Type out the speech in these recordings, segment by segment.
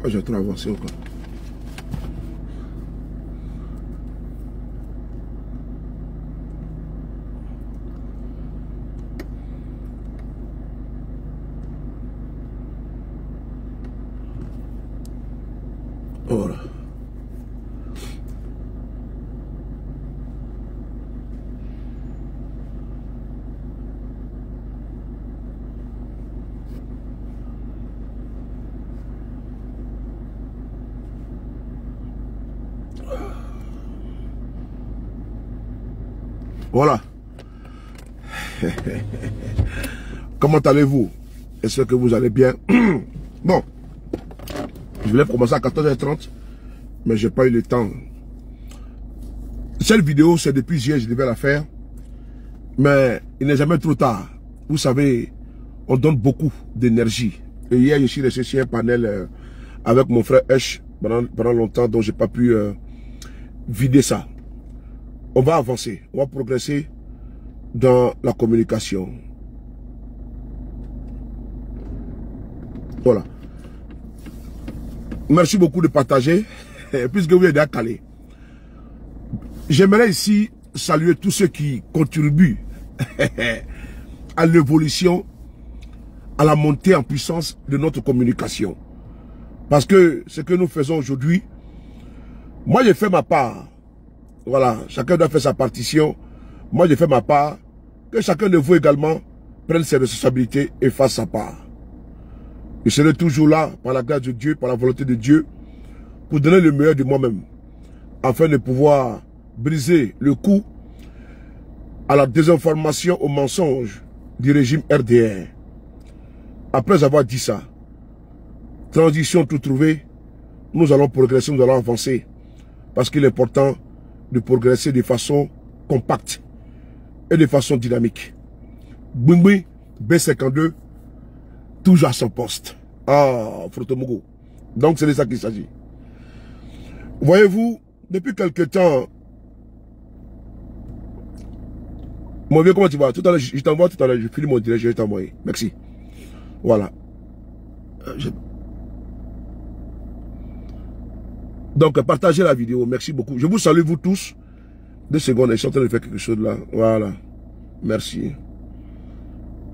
Moi, j'ai trop avancé encore. Voilà. Voilà. Comment allez-vous? Est-ce que vous allez bien? Bon. Je voulais commencer à 14h30, mais j'ai pas eu le temps. Cette vidéo, c'est depuis hier, je devais la faire. Mais il n'est jamais trop tard. Vous savez, on donne beaucoup d'énergie. Et hier, je suis resté sur un panel avec mon frère Esh pendant longtemps, donc j'ai pas pu vider ça. On va avancer, on va progresser dans la communication. Voilà. Merci beaucoup de partager, puisque vous êtes déjà calé. J'aimerais ici saluer tous ceux qui contribuent à l'évolution, à la montée en puissance de notre communication. Parce que ce que nous faisons aujourd'hui, moi j'ai fait ma part. Voilà, chacun doit faire sa partition. Moi j'ai fait ma part. Que chacun de vous également prenne ses responsabilités et fasse sa part. Je serai toujours là, par la grâce de Dieu, par la volonté de Dieu, pour donner le meilleur de moi-même, afin de pouvoir briser le coup à la désinformation, au mensonge du régime RDR. Après avoir dit ça, transition tout trouvé, nous allons progresser, nous allons avancer, parce qu'il est important de progresser de façon compacte et de façon dynamique. Bumbi, B52, toujours à son poste. Ah, Frotomogo. Donc c'est de ça qu'il s'agit. Voyez-vous, depuis quelque temps, mon vieux, comment tu vas? Tout à l'heure, je t'envoie tout à l'heure, je filme mon direct, je vais t'envoyer. Merci. Voilà. Donc, partagez la vidéo. Merci beaucoup. Je vous salue, vous tous. 2 secondes, je suis en train de faire quelque chose là. Voilà. Merci.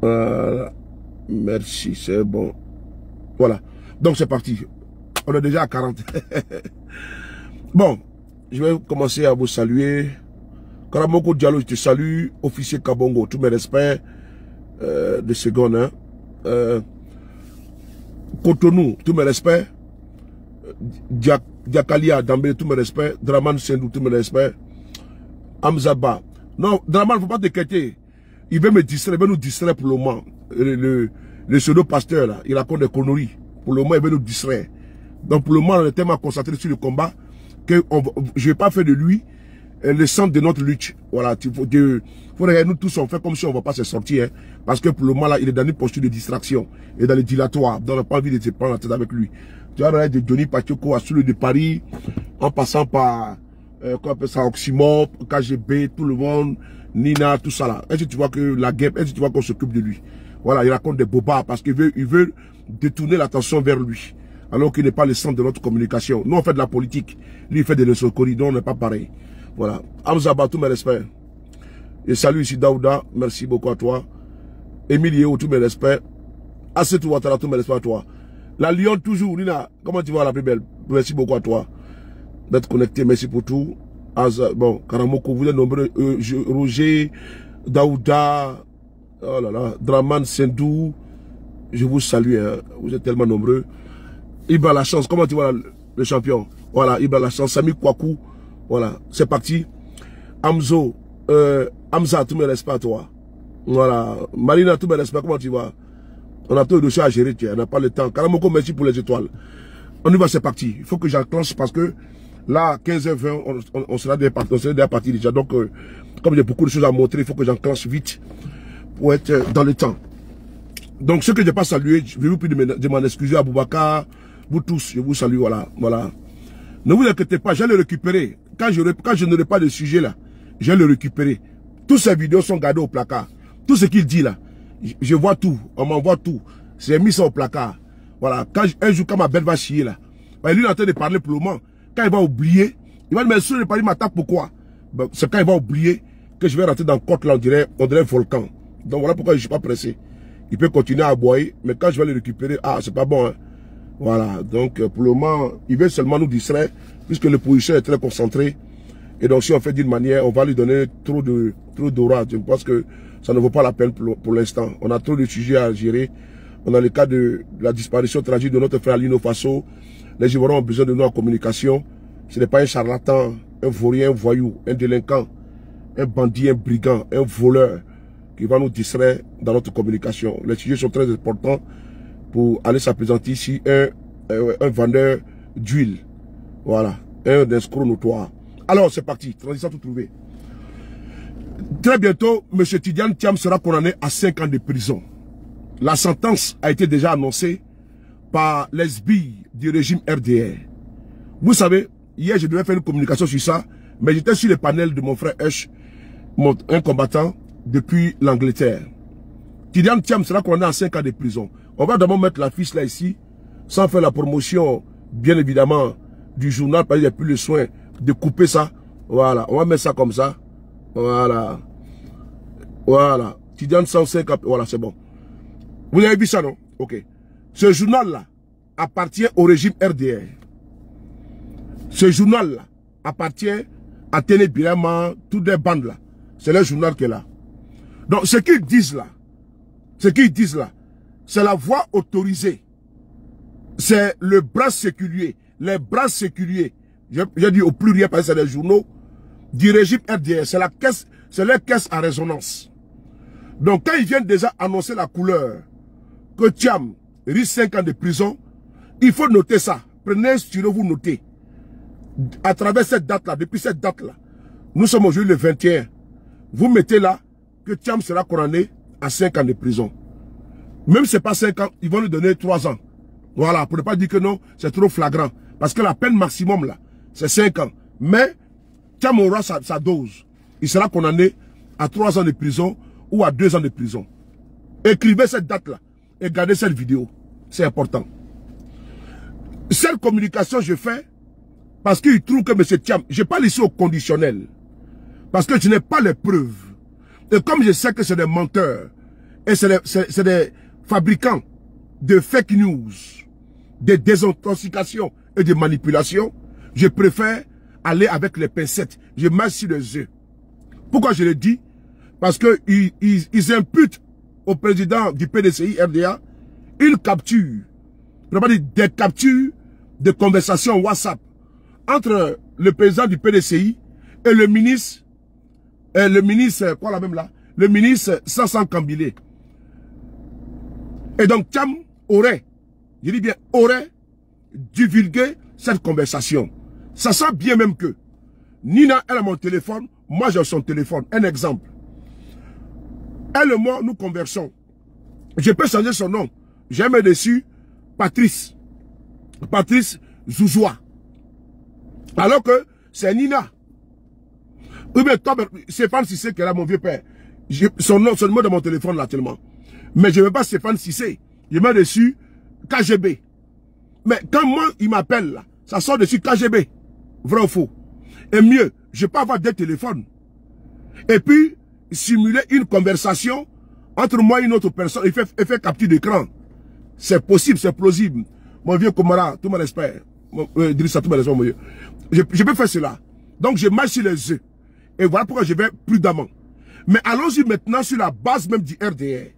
Voilà. Merci, c'est bon. Voilà. Donc, c'est parti. On est déjà à 40. Bon, je vais commencer à vous saluer. Karamoko Diallo, je te salue. Officier Kabongo, tous mes respects. 2 secondes. Hein. Cotonou, tous mes respects. Diakalia, Dambé, tous mes respects. Draman Sendou, tous mes respects. Amzaba. Non, Draman, il ne faut pas t'inquiéter. Il veut me distraire, il veut nous distraire pour le moment. Le pseudo-pasteur, là, il raconte des conneries. Pour le moment, il veut nous distraire. Donc, pour le moment, on est tellement concentré sur le combat que je ne vais pas faire de lui le centre de notre lutte. Voilà, il faut nous tous, on fait comme si on ne va pas se sortir. Hein, parce que pour le moment, là, il est dans une posture de distraction. Et dans le dilatoire. Donc, on n'a pas envie de se prendre la tête avec lui. Tu vois, de Johnny Pachoko à Soule de Paris, en passant par, qu'on appelle ça, Oxymore, KGB, tout le monde, Nina, tout ça là. Est-ce que tu vois que la guerre, est-ce que tu vois qu'on s'occupe de lui? Voilà, il raconte des bobards parce qu'il veut détourner l'attention vers lui. Alors qu'il n'est pas le centre de notre communication. Nous, on fait de la politique. Lui, il fait des leçons corridors, on n'est pas pareil. Voilà. Amzaba, tous mes respects. Et salut ici Daouda, merci beaucoup à toi. Emilio, tous mes respects. Assetou Ouattara, tous mes respects à toi. La Lyon, toujours, Nina, comment tu vas la plus belle? Merci beaucoup à toi d'être connecté, merci pour tout. Bon, Karamoko, vous êtes nombreux. Roger, Daouda, oh là là, Draman Sendou, je vous salue, hein. Vous êtes tellement nombreux. Ibra la chance, comment tu vois le champion? Voilà, Ibra la chance, Sami Kwaku, voilà, c'est parti. Amzo, Hamza, tous mes respects à toi. Voilà, Marina, tous mes respects, comment tu vas? On a tout le dossier à gérer, on n'a pas le temps. Karamoko, merci pour les étoiles. On y va, c'est parti. Il faut que j'enclenche parce que là, 15h20, on sera déjà parti déjà. Donc, comme j'ai beaucoup de choses à montrer, il faut que j'enclenche vite pour être dans le temps. Donc, ceux que je n'ai pas salué, je vais vous prier de m'en excuser à Boubacar. Vous tous, je vous salue, voilà. Voilà. Ne vous inquiétez pas, je vais le récupérer. Quand je n'aurai pas de sujet là, je vais le récupérer. Toutes ces vidéos sont gardées au placard. Tout ce qu'il dit là, je vois tout. On m'envoie tout. J'ai mis ça au placard. Voilà. Un jour, quand ma belle va chier là, Lui, il est en train de parler pour le moment. Quand il va oublier, il va dire, mais si le Paris m'attaque, pourquoi? Ben, c'est quand il va oublier que je vais rentrer dans le côte, là, on dirait un volcan. Donc voilà pourquoi je ne suis pas pressé. Il peut continuer à aboyer, mais quand je vais le récupérer, ah, c'est pas bon, hein. Voilà, donc pour le moment, il veut seulement nous distraire, puisque le policier est très concentré. Et donc si on fait d'une manière, on va lui donner trop d'orage. Je pense que ça ne vaut pas la peine pour l'instant. On a trop de sujets à gérer. On a le cas de la disparition tragique de notre frère Lino Faso. Les Ivoiriens ont besoin de nous en communication. Ce n'est pas un charlatan, un vaurien, un voyou, un délinquant, un bandit, un brigand, un voleur qui va nous distraire dans notre communication. Les sujets sont très importants pour aller s'apprésenter ici un vendeur d'huile. Voilà, un escroc notoire. Alors, c'est parti, transition tout trouvé. Très bientôt, M. Tidiane Thiam sera condamné à 5 ans de prison. La sentence a été déjà annoncée par les sbires du régime RDR. Vous savez, hier, je devais faire une communication sur ça, mais j'étais sur le panel de mon frère Hush, un combattant depuis l'Angleterre. Tidiane Thiam sera condamné à 5 ans de prison. On va d'abord mettre la fiche là ici, sans faire la promotion, bien évidemment, du journal, parce qu'il n'y a plus le soin de couper ça. Voilà, on va mettre ça comme ça. Voilà. Voilà. Tidiane 105, voilà, c'est bon. Vous avez vu ça, non? Ok. Ce journal-là appartient au régime RDR. Ce journal-là appartient à Téné Birama, toutes les bandes là. C'est le journal qui est là. Donc, ce qu'ils disent là, c'est la voie autorisée. C'est le bras séculier. Les bras séculiers, j'ai dit au pluriel parce que c'est des journaux du régime RDR. C'est la caisse, c'est leur caisse à résonance. Donc, quand ils viennent déjà annoncer la couleur que Thiam risque 5 ans de prison, il faut noter ça. Prenez un stylo, vous notez. À travers cette date-là, depuis cette date-là, nous sommes aujourd'hui le 21. Vous mettez là que Thiam sera condamné à 5 ans de prison. Même si ce n'est pas 5 ans, ils vont lui donner 3 ans. Voilà, pour ne pas dire que non, c'est trop flagrant. Parce que la peine maximum là, c'est 5 ans. Mais Thiam aura sa dose. Il sera condamné à 3 ans de prison ou à 2 ans de prison. Écrivez cette date-là et gardez cette vidéo. C'est important. Cette communication, je fais parce qu'il trouve que M. Thiam, je parle ici au conditionnel. Parce que je n'ai pas les preuves. Et comme je sais que c'est des menteurs, et c'est des fabricants de fake news, de désintoxication et de manipulation, je préfère aller avec les pincettes. Je marche sur les œufs. Pourquoi je le dis? Parce qu'ils imputent au président du PDCI RDA une capture, des captures de conversations WhatsApp entre le président du PDCI et le ministre, quoi la même là? Le ministre Sassan Kambilé. Et donc Thiam aurait, je dis bien aurait, divulgué cette conversation. Ça sent bien même que Nina, elle a mon téléphone, moi j'ai son téléphone. Un exemple. Elle et moi, nous conversons. Je peux changer son nom. J'ai mis dessus Patrice. Patrice Zouzoua. Alors que c'est Nina. Oui, mais toi, Stéphane Cissé qui est là, mon vieux père. Son nom de mon téléphone là tellement. Mais je ne veux pas Stéphane Cissé. Je mets dessus KGB. Mais quand moi, il m'appelle là, ça sort dessus KGB. Vrai ou faux? Et mieux, je peux avoir 2 téléphones. Et puis, simuler une conversation entre moi et une autre personne. Il fait capture d'écran. C'est possible, c'est plausible. Mon vieux Komara, tout mon respect. Drissa, tout mon respect, mon vieux. Je peux faire cela. Donc, je marche sur les œufs. Et voilà pourquoi je vais prudemment. Mais allons-y maintenant sur la base même du RDR.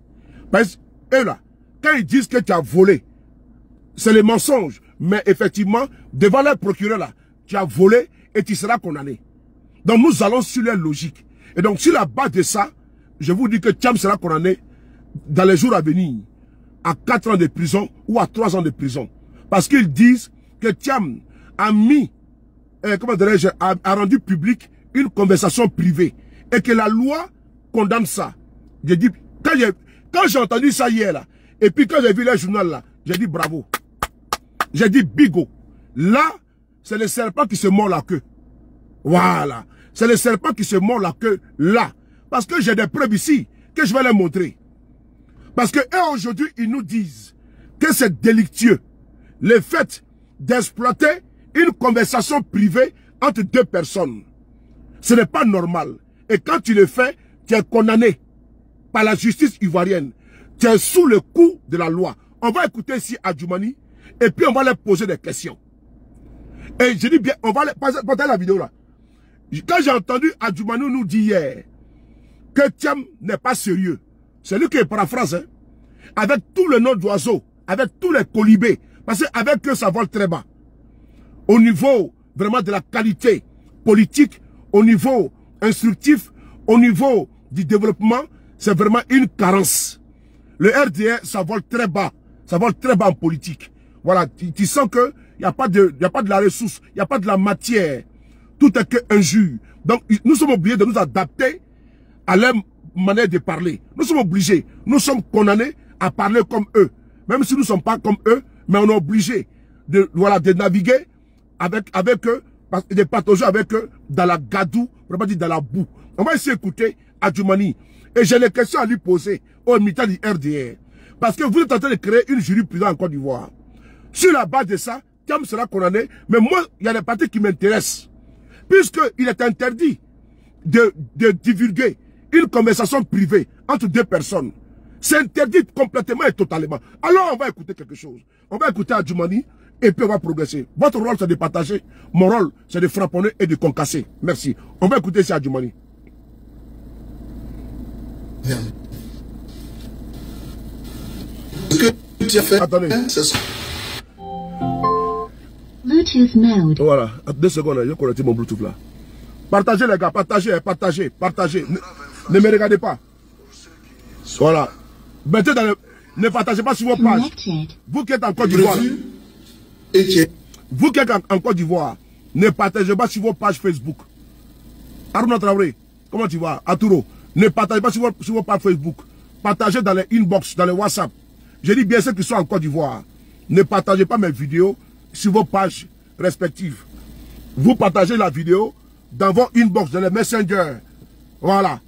Parce que là, quand ils disent que tu as volé, c'est les mensonges. Mais effectivement, devant le procureur là, tu as volé et tu seras condamné. Donc nous allons sur leur logique. Et donc sur la base de ça, je vous dis que Thiam sera condamné dans les jours à venir à 4 ans de prison ou à 3 ans de prison. Parce qu'ils disent que Thiam a mis, comment dirais-je, a rendu public une conversation privée. Et que la loi condamne ça. J'ai dit, quand j'ai entendu ça hier là, et puis quand j'ai vu le journal là, j'ai dit bravo. J'ai dit bigo. Là, c'est le serpent qui se mord la queue. Voilà. C'est le serpent qui se mord la queue là. Parce que j'ai des preuves ici que je vais les montrer. Parce que eux aujourd'hui, ils nous disent que c'est délictueux. Le fait d'exploiter une conversation privée entre deux personnes. Ce n'est pas normal. Et quand tu le fais, tu es condamné par la justice ivoirienne. Tu es sous le coup de la loi. On va écouter ici Adjoumani et puis on va leur poser des questions. Et je dis bien, on va leur passer la vidéo là. Quand j'ai entendu Adjoumani nous dire hier que Thiam n'est pas sérieux, c'est lui qui paraphrase, hein, avec tout le nom d'oiseaux, avec tous les colibés, parce qu'avec eux ça vole très bas. Au niveau vraiment de la qualité politique, au niveau instructif, au niveau du développement, c'est vraiment une carence. Le RDR, ça vole très bas. Ça vole très bas en politique. Voilà, tu sens que il n'y a pas de la ressource, il n'y a pas de la matière. Tout est que injure. Donc, nous sommes obligés de nous adapter à leur manière de parler. Nous sommes obligés. Nous sommes condamnés à parler comme eux. Même si nous ne sommes pas comme eux, mais on est obligé de, voilà, de naviguer avec eux, de partager avec eux dans la gadoue, on va pas dire dans la boue. On va essayer d'écouter Adjoumani. Et j'ai des questions à lui poser au militant du RDR. Parce que vous êtes en train de créer une jurisprudence en Côte d'Ivoire. Sur la base de ça, Thiam sera condamné. Mais moi, il y a des parties qui m'intéressent. Puisqu'il est interdit de divulguer une conversation privée entre deux personnes. C'est interdit complètement et totalement. Alors on va écouter quelque chose. On va écouter Adjoumani et puis on va progresser. Votre rôle c'est de partager. Mon rôle c'est de frapponner et de concasser. Merci. On va écouter ça Adjoumani. Ce que tu as fait, attendez. Bluetooth mode. Voilà, 2 secondes, je vais connecter mon Bluetooth là. Partagez les gars, partagez. Ne me regardez pas. Voilà. Mettez dans le... Ne partagez pas sur vos pages. Vous qui êtes en Côte d'Ivoire. Vous qui êtes en Côte d'Ivoire, ne partagez pas sur vos pages Facebook. Arnaud Traoré, comment tu vas? Aturo, ne partagez pas sur vos pages Facebook. Partagez dans les inbox, dans les WhatsApp. Je dis bien ceux qui sont en Côte d'Ivoire. Ne partagez pas mes vidéos sur vos pages respectives. Vous partagez la vidéo dans vos inbox, dans les messengers. Voilà.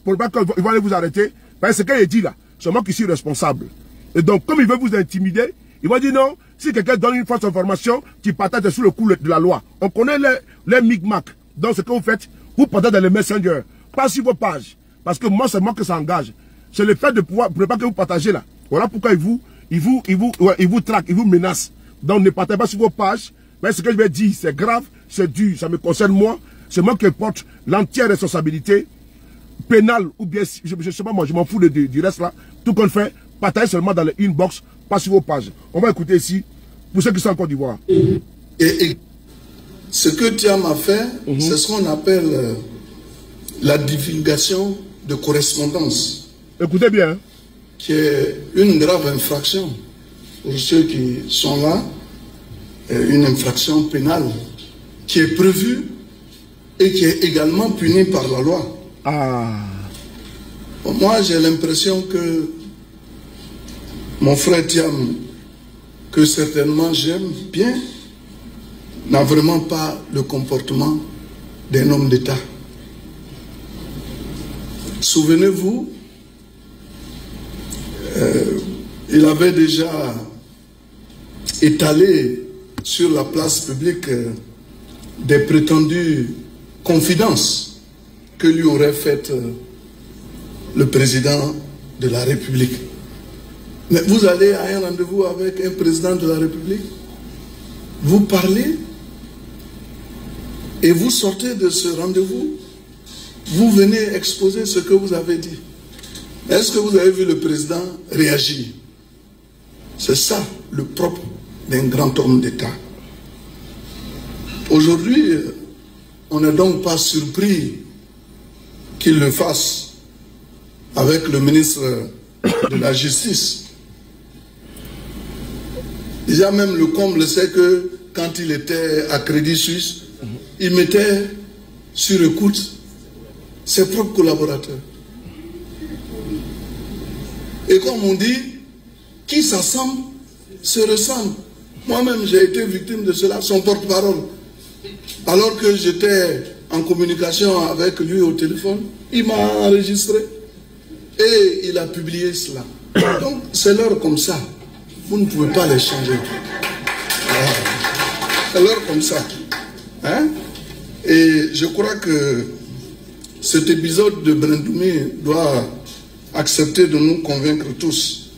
Pour pas qu'ils vont aller vous arrêter. Parce que ce qu'il dit là, c'est moi qui suis responsable. Et donc, comme il veut vous intimider, il va dire non, si quelqu'un donne une fausse information, tu partages sous le coup de la loi. On connaît les micmacs. Donc, ce que vous faites, vous partagez dans les messengers, pas sur vos pages. Parce que moi, c'est moi que ça engage. C'est le fait de pouvoir, pour pas que vous partagez là. Voilà pourquoi il vous traque, il vous menace. Donc, ne partagez pas sur vos pages. Mais ce que je vais dire, c'est grave, c'est dur, ça me concerne moi. C'est moi qui porte l'entière responsabilité pénale ou bien, je sais pas moi, je m'en fous du reste là. Tout qu'on fait, partagez seulement dans les inbox, pas sur vos pages. On va écouter ici, pour ceux qui sont en Côte d'Ivoire. Et ce que Thiam a fait, c'est ce qu'on appelle la divulgation de correspondance. Écoutez bien. Hein. Qui est une grave infraction pour ceux qui sont là, une infraction pénale qui est prévue et qui est également punie par la loi. Ah. Moi, j'ai l'impression que mon frère Thiam, que certainement j'aime bien, n'a vraiment pas le comportement d'un homme d'État. Souvenez-vous, il avait déjà étalé sur la place publique des prétendues confidences que lui aurait faites le président de la République. Mais vous allez à un rendez-vous avec un président de la République, vous parlez et vous sortez de ce rendez-vous, vous venez exposer ce que vous avez dit. Est-ce que vous avez vu le président réagir? C'est ça le propre d'un grand homme d'État. Aujourd'hui, on n'est donc pas surpris qu'il le fasse avec le ministre de la Justice. Déjà même le comble, c'est que quand il était à Crédit Suisse, il mettait sur écoute ses propres collaborateurs. Et comme on dit, qui s'assemble se ressemble. Moi-même, j'ai été victime de cela, son porte-parole. Alors que j'étais en communication avec lui au téléphone, il m'a enregistré et il a publié cela. Donc, c'est l'heure comme ça. Vous ne pouvez pas les changer. Voilà. alors comme ça. Hein? Et je crois que cet épisode de Brendoumi doit accepter de nous convaincre tous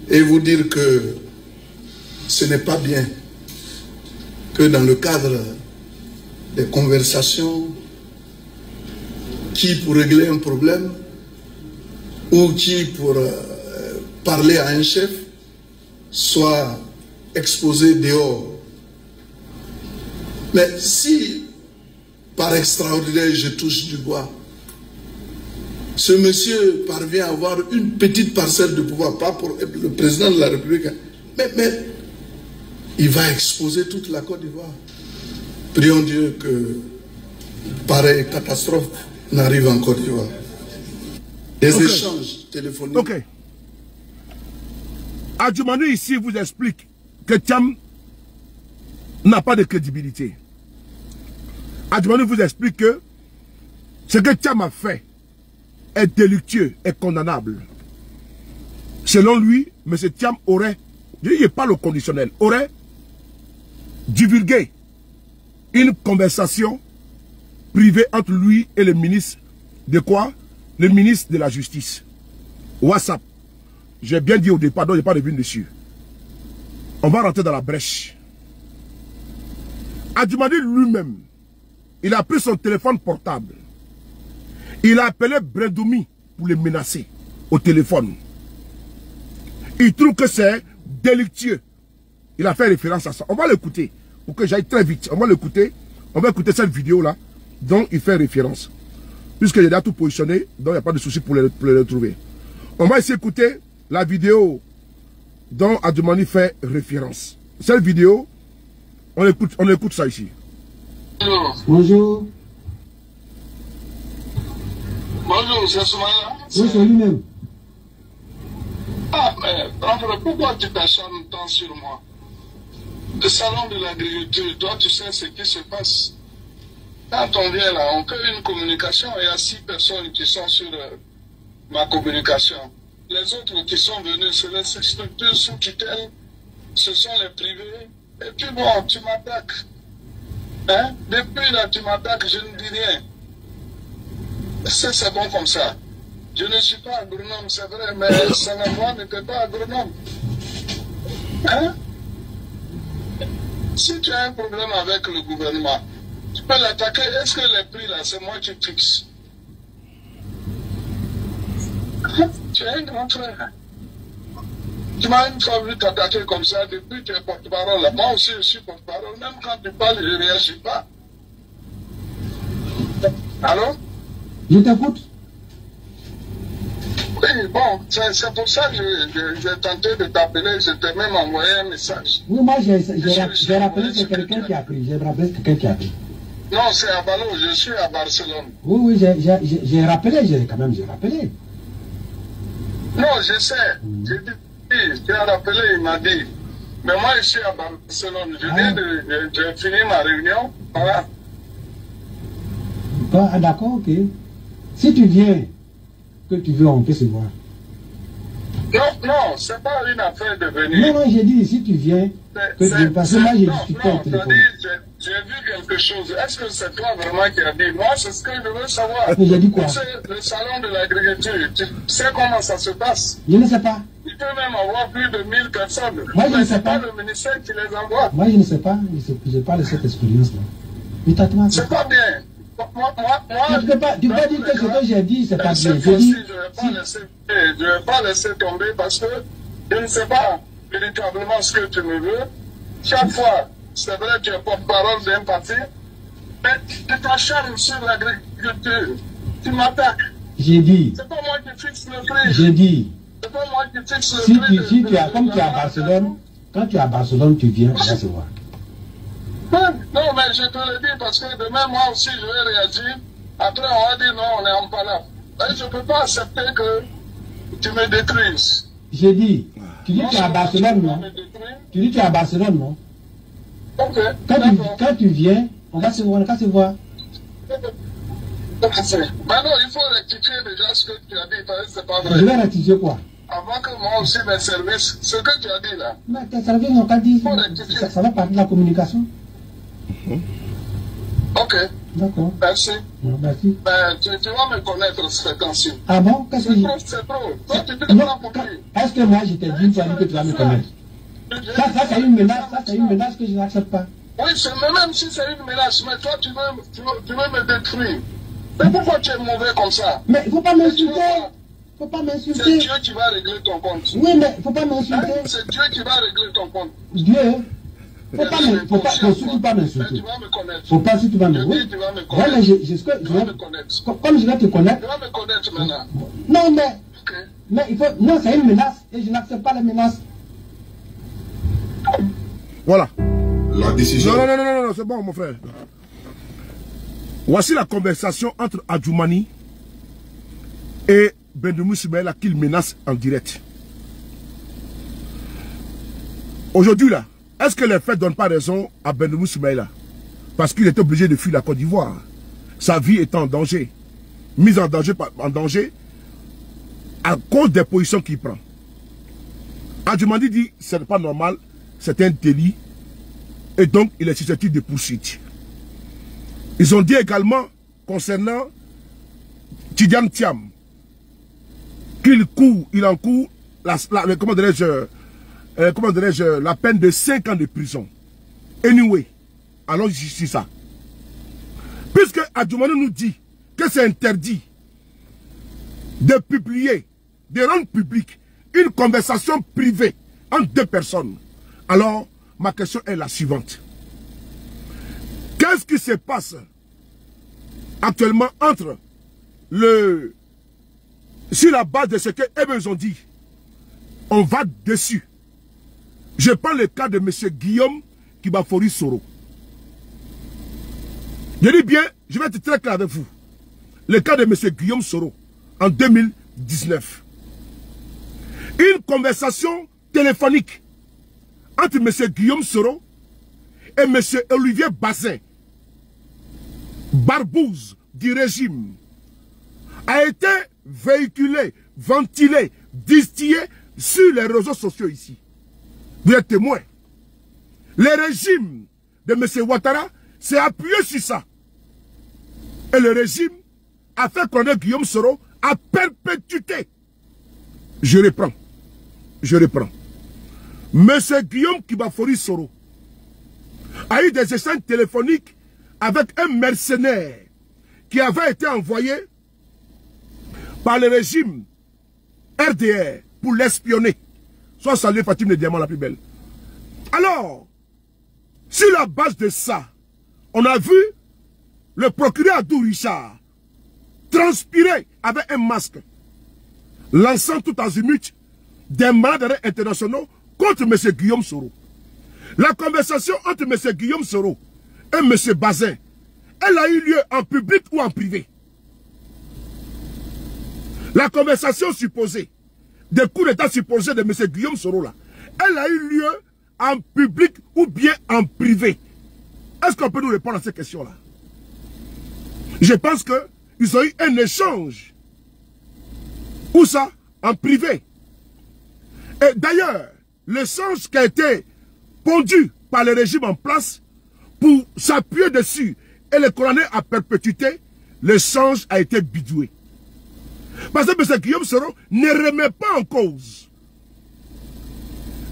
et vous dire que ce n'est pas bien que dans le cadre des conversations, qui pour régler un problème ou qui pour parler à un chef soit exposé dehors. Mais si par extraordinaire je touche du bois, ce monsieur parvient à avoir une petite parcelle de pouvoir, pas pour le président de la République, mais il va exposer toute la Côte d'Ivoire. Prions Dieu que pareille catastrophe n'arrive en Côte d'Ivoire. Des échanges téléphoniques. Ok. Adjumani ici vous explique que Thiam n'a pas de crédibilité. Adjumani vous explique que ce que Thiam a fait est délictueux, est condamnable. Selon lui, M. Thiam aurait, je dis pas le conditionnel, aurait divulgué une conversation privée entre lui et le ministre de quoi? Le ministre de la Justice. WhatsApp. J'ai bien dit au départ, donc je n'ai pas revenu dessus. On va rentrer dans la brèche. Adjumani lui-même, il a pris son téléphone portable. Il a appelé Brendoumi pour le menacer au téléphone. Il trouve que c'est délictueux. Il a fait référence à ça. On va l'écouter pour que j'aille très vite. On va l'écouter. On va écouter cette vidéo-là dont il fait référence. Puisque j'ai déjà tout positionné, donc il n'y a pas de souci pour le retrouver. On va essayer d'écouter la vidéo dont Adjumani fait référence. Cette vidéo, on écoute ça ici. Bonjour. Bonjour, c'est Soumaya. Oui, c'est lui-même. Ah, mais pourquoi tu t'acharnes tant sur moi? Le salon de l'agriculture, toi tu sais ce qui se passe. Quand on vient là, on fait une communication et il y a 6 personnes qui sont sur ma communication. Les autres qui sont venus, c'est les structures sous tutelle, ce sont les privés. Et puis bon, tu m'attaques. Hein? Depuis là, tu m'attaques, je ne dis rien. C'est bon comme ça. Je ne suis pas agronome, c'est vrai, mais Sanavois n'était pas agronome. Hein? Si tu as un problème avec le gouvernement, tu peux l'attaquer. Est-ce que les prix là, c'est moi qui fixe? Tu es un grand frère. Tu m'as une fois vu t'attaquer comme ça, depuis tu es porte-parole. Moi aussi je suis porte-parole. Même quand tu parles, je ne réagis pas. Allô? Je t'écoute. Oui, bon, c'est pour ça que j'ai tenté de t'appeler. Je t'ai même envoyé un message. Oui, moi j'ai rappelé que c'est quelqu'un qui a pris. J'ai rappelé que quelqu'un qui a pris. Non, c'est à Balo, je suis à Barcelone. Oui, j'ai rappelé, j'ai rappelé. Non, je sais. J'ai dit, tu as rappelé, il m'a dit. Mais moi, je suis à Barcelone. Je viens de finir ma réunion. Voilà. Ah, d'accord, ok. Si tu viens, que tu veux, on peut se voir. Non, c'est pas une affaire de venir. Non, j'ai dit, si tu viens, parce que moi j'ai discuté au téléphone. J'ai vu quelque chose. Est-ce que c'est toi vraiment qui as dit? Moi, c'est ce que je veux savoir. Mais j'ai dit quoi? Le salon de l'agriculture, tu sais comment ça se passe? Je ne sais pas. Il peut même avoir plus de 1000 personnes. Moi, je ne sais pas. pas. Le ministère qui les envoie. Moi, je ne sais pas. Je n'ai pas de cette expérience-là. C'est pas bien. Moi, tu ne peux pas dire que ce que j'ai dit, c'est pas bien. Je ne vais pas laisser tomber parce que je ne sais pas véritablement ce que tu me veux. Chaque fois, c'est vrai que tu es porte-parole d'un parti, mais tu t'acharnes sur l'agriculture. Tu m'attaques. J'ai dit. C'est pas moi qui fixe le prix. J'ai dit. C'est pas moi qui fixe le prix. Si tu es, comme tu es à Barcelone, quand tu es à Barcelone, tu viens, on va se voir. Non, mais je te le dis parce que demain, moi aussi, je vais réagir. Après, on va dire non, on est en palabre. Je ne peux pas accepter que tu me détruises. J'ai dit, tu dis que tu es à Barcelone, non? Tu dis que tu es à Barcelone, non? Ok. Quand tu viens, on va se voir. Maintenant, il faut rectifier déjà ce que tu as dit, parce que c'est pas vrai. Je vais rectifier quoi? Avant que moi aussi mes services, ce que tu as dit là. Mais tes services n'ont pas dit, ça va partir de la communication. Ok. D'accord. Merci. Merci. Tu vas me connaître ces temps-ci. Ah bon? Qu'est-ce que c'est trop. Toi, tu te prends pour qui? Est-ce que moi, je t'ai dit une fois que tu vas me connaître? Ça c'est une menace. Ça, c'est une menace que je n'accepte pas. Oui, même si c'est une menace, mais toi, tu veux me détruire. Mais pourquoi tu es mauvais comme ça? Mais il ne faut pas m'insulter. Faut pas C'est m'insulter. Dieu qui va régler ton compte. Oui, mais il ne faut pas m'insulter. C'est Dieu qui va régler ton compte. Dieu, faut surtout pas m'insulter. Tu vas me connaître. Faut pas surtout pas Je m'insulter. dis, tu vas me Ouais, connaître. mais Tu vas me connaître. comme je vais te connaître. Tu vas me connaître maintenant. Non, mais, Ok. mais il faut, non, c'est une menace et je n'accepte pas les menaces. Voilà. La décision. Non, c'est bon, mon frère. Voici la conversation entre Adjoumani et Bendoumou Soumaïla qu'il menace en direct. Aujourd'hui, là, est-ce que les faits ne donnent pas raison à Bendoumou Soumaïla? Parce qu'il est obligé de fuir la Côte d'Ivoire. Sa vie est en danger. Mise en danger à cause des positions qu'il prend. Adjoumani dit que ce n'est pas normal, c'est un délit. Et donc, il est susceptible de poursuite. Ils ont dit également, concernant Tidiane Thiam, qu'il encourt la peine de 5 ans de prison. Anyway, allons justice ça. Puisque Adjoumani nous dit que c'est interdit de publier, de rendre public une conversation privée entre deux personnes, alors ma question est la suivante. Qu'est-ce qui se passe actuellement entre sur la base de ce que ils ont dit, on va dessus. Je prends le cas de M. Guillaume Kibafori Soro. Je dis bien, je vais être très clair avec vous. Le cas de M. Guillaume Soro en 2019. Une conversation téléphonique entre M. Guillaume Soro et M. Olivier Bazin, barbouze du régime, a été véhiculée, ventilée, distillée sur les réseaux sociaux ici. Vous êtes témoins. Le régime de M. Ouattara s'est appuyé sur ça. Et le régime a fait connaître Guillaume Soro à perpétuité. Je reprends. Monsieur Guillaume Kibafori Soro a eu des échanges téléphoniques avec un mercenaire qui avait été envoyé par le régime RDR pour l'espionner. Soit salué Fatim le diamant la plus belle. Alors, sur la base de ça, on a vu le procureur Adou Richard transpirer avec un masque, lançant tout azimut des mandats internationaux contre M. Guillaume Soro. La conversation entre M. Guillaume Soro et M. Bazin, elle a eu lieu en public ou en privé. La conversation supposée, des coups d'état supposés de M. Guillaume Soro là, elle a eu lieu en public ou bien en privé. Est-ce qu'on peut nous répondre à ces questions-là? Je pense qu'ils ont eu un échange. Où ça? En privé. Et d'ailleurs, l'échange qui a été pondu par le régime en place pour s'appuyer dessus et le condamner à perpétuité, l'échange a été bidoué. Parce que M. Guillaume Soro ne remet pas en cause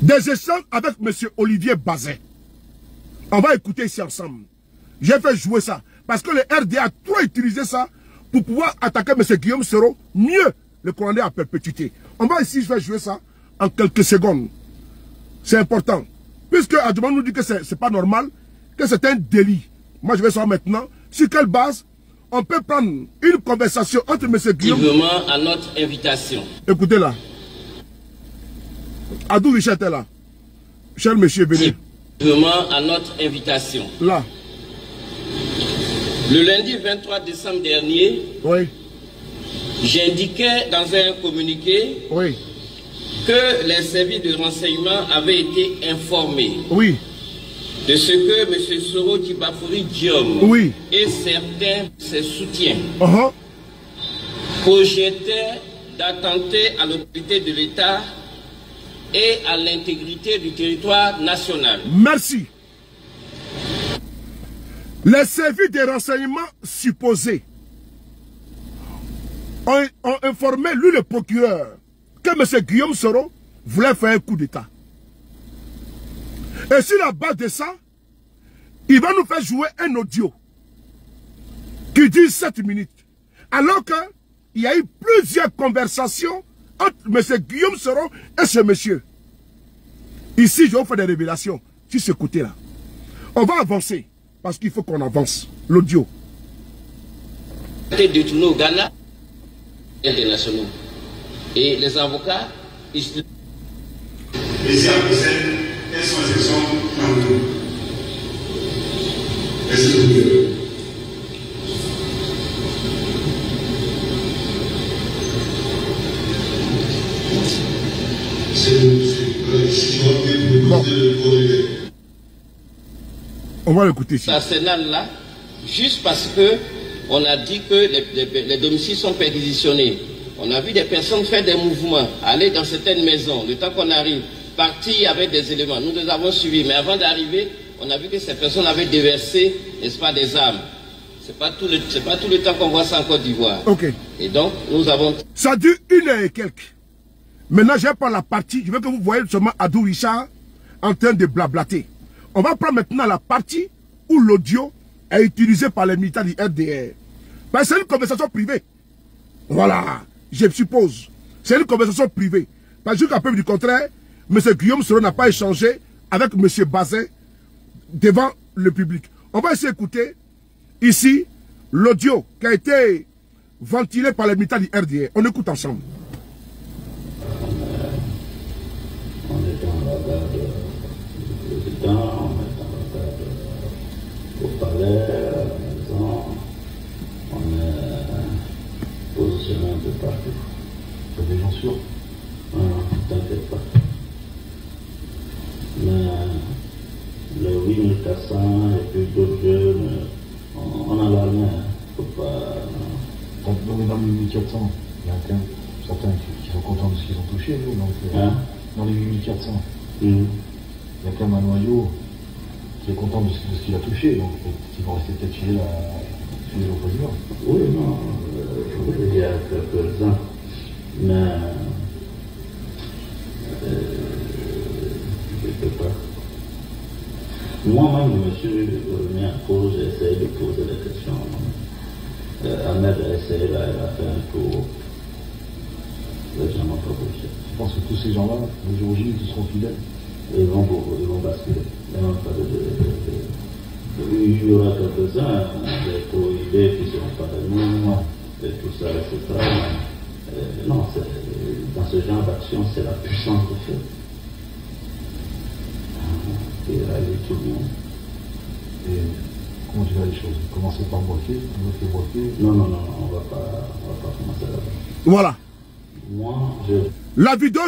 des échanges avec M. Olivier Bazin. On va écouter ici ensemble. J'ai fait jouer ça. Parce que le RDA a trop utilisé ça pour pouvoir attaquer M. Guillaume Soro, mieux le condamner à perpétuité. On va ici faire jouer ça en quelques secondes. C'est important. Puisque Adjoumani nous dit que ce n'est pas normal, que c'est un délit. Moi, je vais savoir maintenant sur quelle base on peut prendre une conversation entre M. Guillaume... à notre invitation. Écoutez là. Adou Richard est là. Cher monsieur, venez. À notre invitation. Là. Le lundi 23 décembre dernier, oui, j'indiquais dans un communiqué, oui, que les services de renseignement avaient été informés, oui, de ce que M. Soro Kibafori Diom, oui, et certains de ses soutiens projetaient d'attenter à l'autorité de l'État et à l'intégrité du territoire national. Merci. Les services de renseignement supposés ont informé, lui le procureur, que M. Guillaume Soro voulait faire un coup d'État. Et sur la base de ça, il va nous faire jouer un audio qui dure 7 minutes. Alors qu'il y a eu plusieurs conversations entre M. Guillaume Soro et ce monsieur. Ici, je vais vous faire des révélations sur ce côté-là. On va avancer, parce qu'il faut qu'on avance. L'audio. Détourné au Ghana internationaux. Et les avocats, ils... Les Bruxelles, quelles sont les actions en cours? Est-ce que vous pouvez? On va l'écouter ici. L'arsenal là, juste parce que on a dit que les domiciles sont perquisitionnés. On a vu des personnes faire des mouvements, aller dans certaines maisons, le temps qu'on arrive, partir avec des éléments. Nous les avons suivis, mais avant d'arriver, on a vu que ces personnes avaient déversé, n'est-ce pas, des armes. C'est pas tout le temps qu'on voit ça en Côte d'Ivoire. Ok. Et donc, nous avons... Ça dure 1 heure et quelques. Maintenant, je vais prendre la partie. Je veux que vous voyez seulement Adou Richard en train de blablater. On va prendre maintenant la partie où l'audio est utilisé par les militaires du RDR. Ben, c'est une conversation privée. Voilà, je suppose. C'est une conversation privée. Parce que jusqu'à preuve du contraire, M. Guillaume Soro n'a pas échangé avec M. Bazin devant le public. On va essayer d'écouter ici l'audio qui a été ventilé par les militaires du RDR. On écoute ensemble. On est en la garde du président, on est en la garde au palais, à la maison, on est positionné un peu partout. C'est des gens sûrs? Non, t'inquiète pas. Mais le 8400 et puis d'autres jeunes, on a l'armée, faut pas... Donc dans les 8400, il y a quand même certains qui sont contents de ce qu'ils ont touché, nous, donc dans les 8400, il y a quand même un noyau qui est content de ce qu'il a touché, donc ils vont rester peut-être chez le président. Oui, non, il y a quelques-uns, mais je ne sais pas. Moi-même, je me suis remis en cause, j'ai essayé de poser des questions. Ahmed a essayé, elle a fait un tour. Les gens n'ont pas bougé. Je pense que tous ces gens-là, les jour J, ils seront fidèles. Ils vont basculer. Il y aura quelques-uns, des prohibés qui ne seront pas de nous, et tout ça, etc. Non, dans ce genre d'action, c'est la puissance de fait. Qui réalise tout le monde. Et comment tu vois les choses? Commencer par bloquer, Non, on va pas commencer là-bas. Voilà. Moi, La vidéo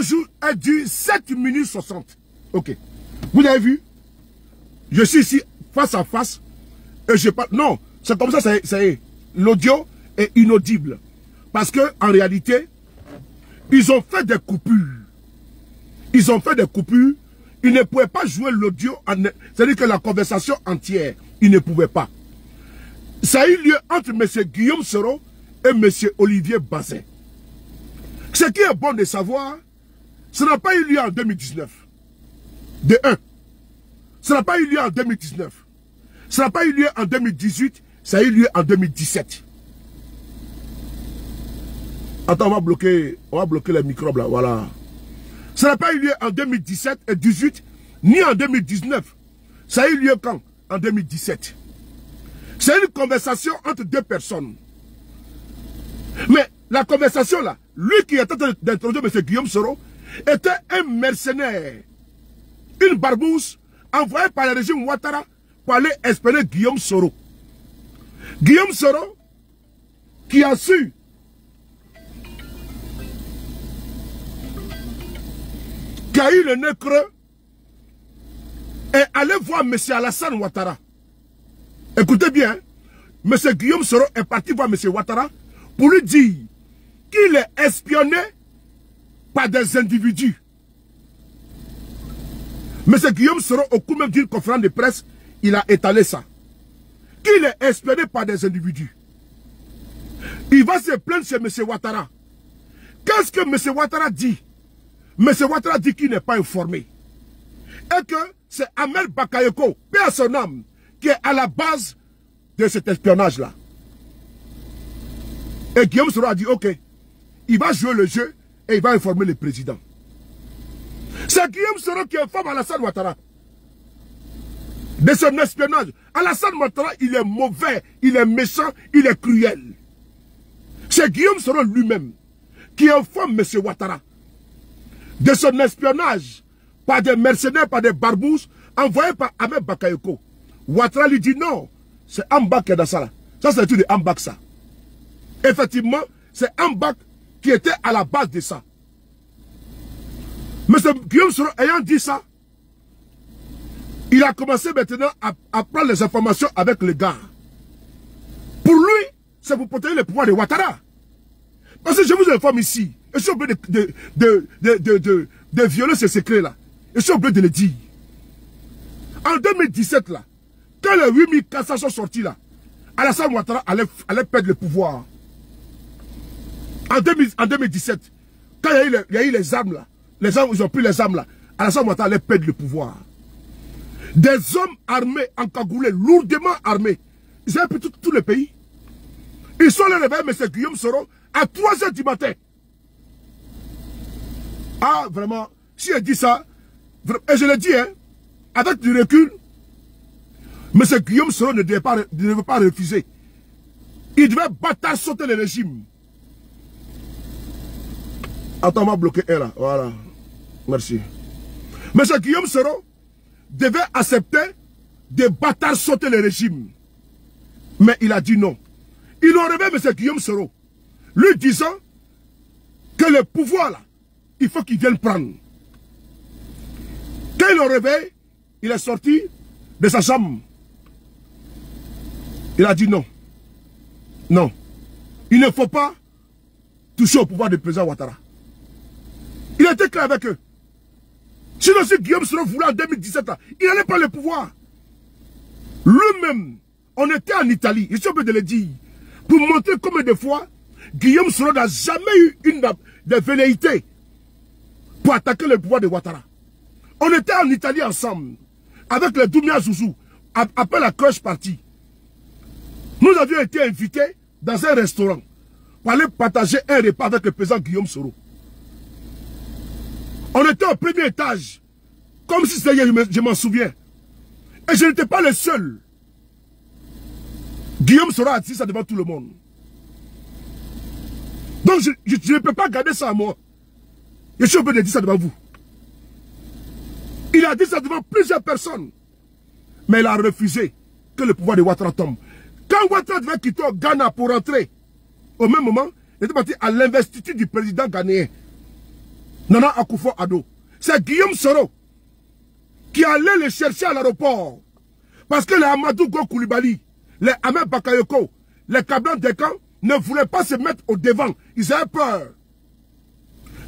est dure 7 minutes 60. Ok. Vous avez vu? Je suis ici face à face et je parle. Non, c'est comme ça, ça y est. L'audio est inaudible. Parce que en réalité, ils ont fait des coupures. Ils ont fait des coupures. Ils ne pouvaient pas jouer l'audio. C'est-à-dire que la conversation entière, ils ne pouvaient pas. Ça a eu lieu entre M. Guillaume Soro et M. Olivier Bazin. Ce qui est bon de savoir, ça n'a pas eu lieu en 2019. De 1. Ça n'a pas eu lieu en 2019. Ça n'a pas eu lieu en 2018. Ça a eu lieu en 2017. Attends, on va bloquer les microbes là. Voilà. Ça n'a pas eu lieu en 2017 et 2018, ni en 2019. Ça a eu lieu quand? En 2017. C'est une conversation entre deux personnes. Mais la conversation là, lui qui était en train d'introduire M. Guillaume Soro, était un mercenaire. Une barbouze envoyée par le régime Ouattara pour aller espionner Guillaume Soro. Guillaume Soro, qui a su qui a eu le nez creux, et allez voir M. Alassane Ouattara. Écoutez bien, hein? M. Guillaume Soro est parti voir M. Ouattara pour lui dire qu'il est espionné par des individus. M. Guillaume Soro, au cours même d'une conférence de presse, il a étalé ça. qu'il est espionné par des individus. Il va se plaindre chez M. Ouattara. Qu'est-ce que M. Ouattara dit? M. Ouattara dit qu'il n'est pas informé. Et que c'est Ahmed Bakayoko, paix à son âme, qui est à la base de cet espionnage-là. Et Guillaume Soro a dit, ok, il va jouer le jeu et il va informer le président. C'est Guillaume Soro qui informe Alassane Ouattara de son espionnage. Alassane Ouattara, il est mauvais, il est méchant, il est cruel. C'est Guillaume Soro lui-même qui informe M. Ouattara de son espionnage par des mercenaires, par des barbouzes, envoyés par Ahmed Bakayoko. Ouattara lui dit non, c'est Ambak qui est dans ça là. Ça c'est tout de Ambak ça. Effectivement, c'est Ambak qui était à la base de ça. Mais Guillaume Soro ayant dit ça, il a commencé maintenant à prendre les informations avec les gars. Pour lui, c'est pour protéger le pouvoir de Ouattara. Parce que je vous informe ici, je suis obligé de violer ce secret-là. Je suis obligé de le dire. En 2017, là, quand les 8400 sont sortis là, Alassane Ouattara allait perdre le pouvoir. En 2017, quand il y a eu les armes là, les armes, ils ont pris les armes là, Alassane Ouattara allait perdre le pouvoir. Des hommes armés, encagoulés, lourdement armés, ils avaient pris tout le pays. Ils sont allés réveiller M. Guillaume Soro à 3h du matin. Ah, vraiment, si elle dit ça, et je le dis, hein, avec du recul, M. Guillaume Soro ne devait pas refuser. Il devait batailler, sauter le régime. Attends, on m'a bloqué un là. Voilà. Merci. M. Guillaume Soro devait accepter de batailler, sauter le régime. Mais il a dit non. Ils ont réveillé M. Guillaume Soro, lui disant que le pouvoir là, il faut qu'il vienne prendre. Quand ils l'ont réveillé, il est sorti de sa chambre. Il a dit non. Non. Il ne faut pas toucher au pouvoir du président Ouattara. Il était clair avec eux. Sinon, si Guillaume Soro voulait en 2017, là, il n'allait pas le pouvoir. Lui-même, on était en Italie, je suis obligé de le dire, pour montrer combien de fois Guillaume Soro n'a jamais eu une de velléité pour attaquer le pouvoir de Ouattara. On était en Italie ensemble, avec les Doumia Zouzou, après la cloche partie. Nous avions été invités dans un restaurant pour aller partager un repas avec le président Guillaume Soro. On était au premier étage, comme si c'était hier, je m'en souviens. Et je n'étais pas le seul. Guillaume Soro a dit ça devant tout le monde. Donc je ne peux pas garder ça à moi. Je suis obligé de dire ça devant vous. Il a dit ça devant plusieurs personnes. Mais il a refusé que le pouvoir de Ouattara tombe. Quand Ouattara devait quitter au Ghana pour rentrer, au même moment, il était parti à l'investiture du président ghanéen, Nana Akufo-Addo. C'est Guillaume Soro qui allait le chercher à l'aéroport. Parce que les Amadou Go Koulibaly, les Ahmed Bakayoko, les Kablan Dekan ne voulaient pas se mettre au devant. Ils avaient peur.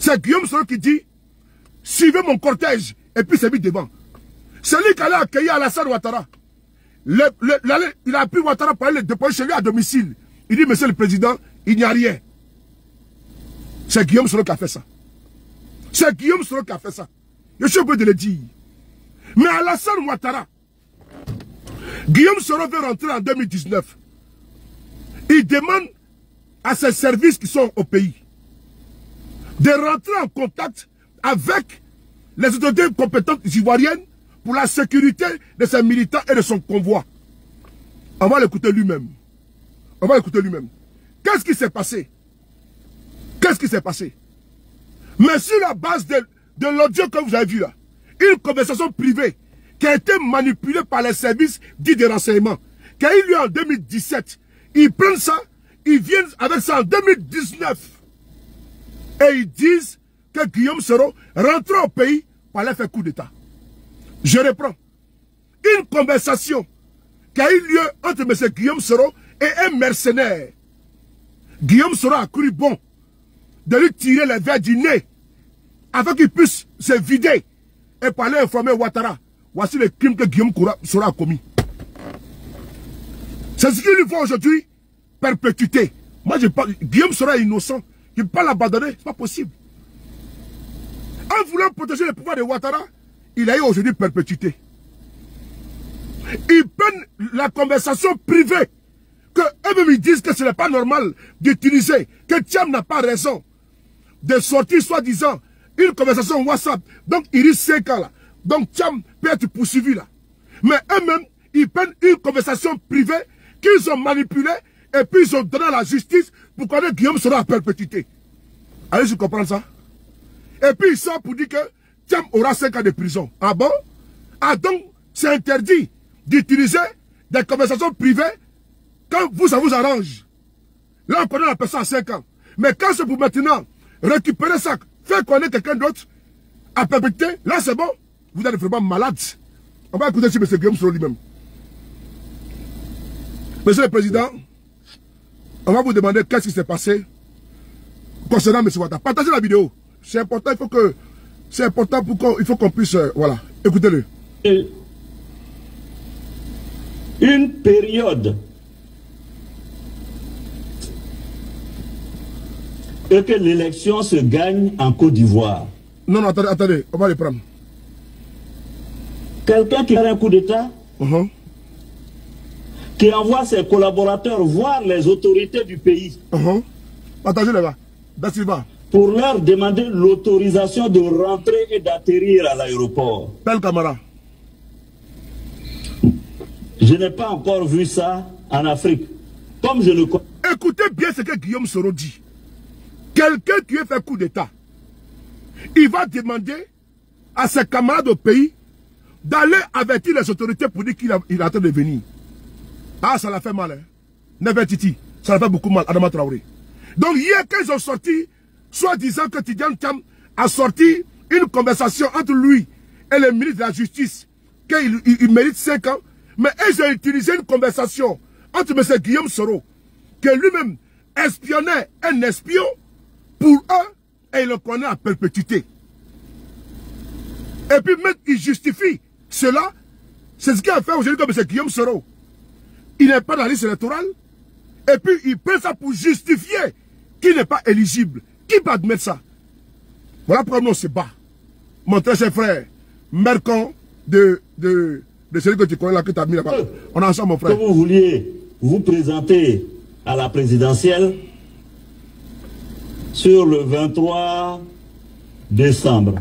C'est Guillaume Soro qui dit, suivez mon cortège, et puis s'est mis devant. C'est lui qui allait accueillir Alassane Ouattara. Il a appris Ouattara pour aller le déployer chez lui à domicile. Il dit, monsieur le président, il n'y a rien. C'est Guillaume Soro qui a fait ça. C'est Guillaume Soro qui a fait ça. Je suis obligé de le dire. Mais Alassane Ouattara, Guillaume Soro veut rentrer en 2019. Il demande à ses services qui sont au pays de rentrer en contact avec les autorités compétentes ivoiriennes pour la sécurité de ses militants et de son convoi. On va l'écouter lui-même. On va l'écouter lui-même. Qu'est-ce qui s'est passé? Qu'est-ce qui s'est passé? Mais sur la base de l'audio que vous avez vu là, une conversation privée qui a été manipulée par les services dits de renseignement, qui a eu lieu en 2017, ils prennent ça, ils viennent avec ça en 2019. Et ils disent que Guillaume Soro rentre au pays pour aller faire coup d'État. Je reprends. Une conversation qui a eu lieu entre M. Guillaume Soro et un mercenaire. Guillaume Soro a cru bon de lui tirer les verres du nez afin qu'il puisse se vider et pour aller informer Ouattara. Voici le crime que Guillaume Soro a commis. C'est ce qu'il lui faut aujourd'hui, perpétuité. Moi, je parle, Guillaume sera innocent. Il ne peut pas l'abandonner, c'est pas possible. En voulant protéger le pouvoir de Ouattara, il a eu aujourd'hui perpétuité. Ils prennent la conversation privée, que eux-mêmes ils disent que ce n'est pas normal d'utiliser, que Thiam n'a pas raison de sortir soi-disant une conversation WhatsApp. Donc il risque 5 ans là. Donc Thiam peut être poursuivi là. Mais eux-mêmes, ils prennent une conversation privée qu'ils ont manipulée et puis ils ont donné à la justice pour qu'on ait Guillaume sera à perpétuité. Allez-vous comprendre ça? Et puis ils sortent pour dire que Thiam aura 5 ans de prison. Ah bon? Ah donc c'est interdit d'utiliser des conversations privées quand vous, ça vous arrange. Là, on connaît la personne à 5 ans. Mais quand c'est pour maintenant récupérer ça, faire connaître quelqu'un d'autre à perpétuité, là c'est bon. Vous êtes vraiment malade. On va écouter si M. Guillaume Soro lui-même. Monsieur le Président, on va vous demander qu'est-ce qui s'est passé concernant M. Ouattara. Partagez la vidéo. C'est important, il faut que... C'est important pour qu'on... Il faut qu'on puisse... voilà, écoutez-le. Une période et que l'élection se gagne en Côte d'Ivoire. Non, non, attendez, on va les prendre. Quelqu'un qui a un coup d'État, qui envoie ses collaborateurs voir les autorités du pays. Partagez les gars. Da Silva. Pour leur demander l'autorisation de rentrer et d'atterrir à l'aéroport. Tel Camara. Je n'ai pas encore vu ça en Afrique. Comme je le connais. Écoutez bien ce que Guillaume Soro dit. Quelqu'un qui a fait coup d'État, il va demander à ses camarades au pays d'aller avertir les autorités pour dire qu'il est en train de venir. Ah, ça l'a fait mal, hein. Nevertiti, ça l'a fait beaucoup mal, Adama Traoré. Donc hier, quand ils ont sorti, soit disant que Tidjane Thiam a sorti une conversation entre lui et le ministre de la Justice, qu'il mérite 5 ans, mais ils ont utilisé une conversation entre M. Guillaume Soro, que lui-même espionnait un espion pour eux, et il le connaît à perpétuité. Et puis même, il justifie cela. C'est ce qu'il a fait aujourd'hui comme M. Guillaume Soro. Il n'est pas dans la liste électorale. Et puis, il prend ça pour justifier qu'il n'est pas éligible. Qui peut admettre ça? Voilà pourquoi nous on se bat. Mon très cher frère, Mercon de celui que tu connais là, que tu as mis là-bas. On est ensemble, mon frère. Que vous vouliez vous présenter à la présidentielle sur le 23 décembre.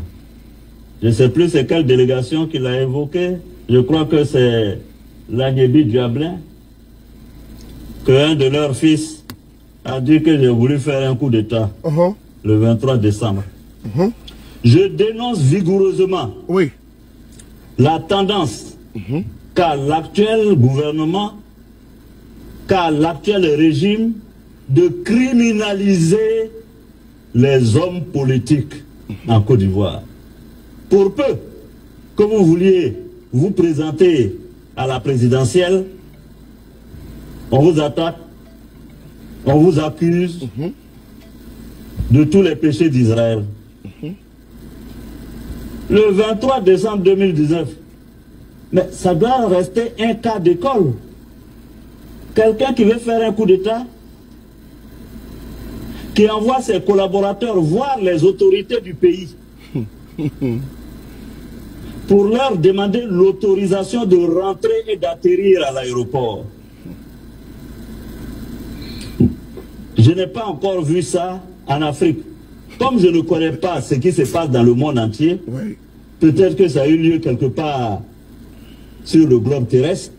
Je ne sais plus c'est quelle délégation qu'il a évoqué. Je crois que c'est l'Agnébi Diablin. Qu'un de leurs fils a dit que j'ai voulu faire un coup d'État le 23 décembre. Je dénonce vigoureusement la tendance qu'a l'actuel gouvernement, qu'a l'actuel régime de criminaliser les hommes politiques en Côte d'Ivoire. Pour peu que vous vouliez vous présenter à la présidentielle, on vous attaque, on vous accuse de tous les péchés d'Israël. Le 23 décembre 2019, mais ça doit rester un cas d'école. Quelqu'un qui veut faire un coup d'État, qui envoie ses collaborateurs voir les autorités du pays pour leur demander l'autorisation de rentrer et d'atterrir à l'aéroport. Je n'ai pas encore vu ça en Afrique. Comme je ne connais pas ce qui se passe dans le monde entier, peut-être que ça a eu lieu quelque part sur le globe terrestre,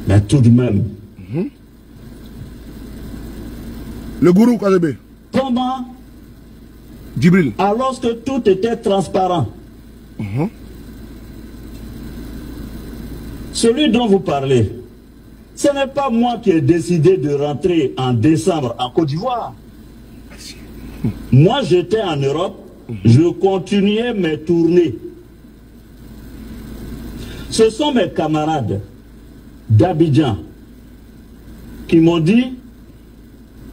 mais tout de même. Le gourou Kazebe. Comment, Djibril, alors que tout était transparent, celui dont vous parlez, ce n'est pas moi qui ai décidé de rentrer en décembre en Côte d'Ivoire. Moi, j'étais en Europe, je continuais mes tournées. Ce sont mes camarades d'Abidjan qui m'ont dit,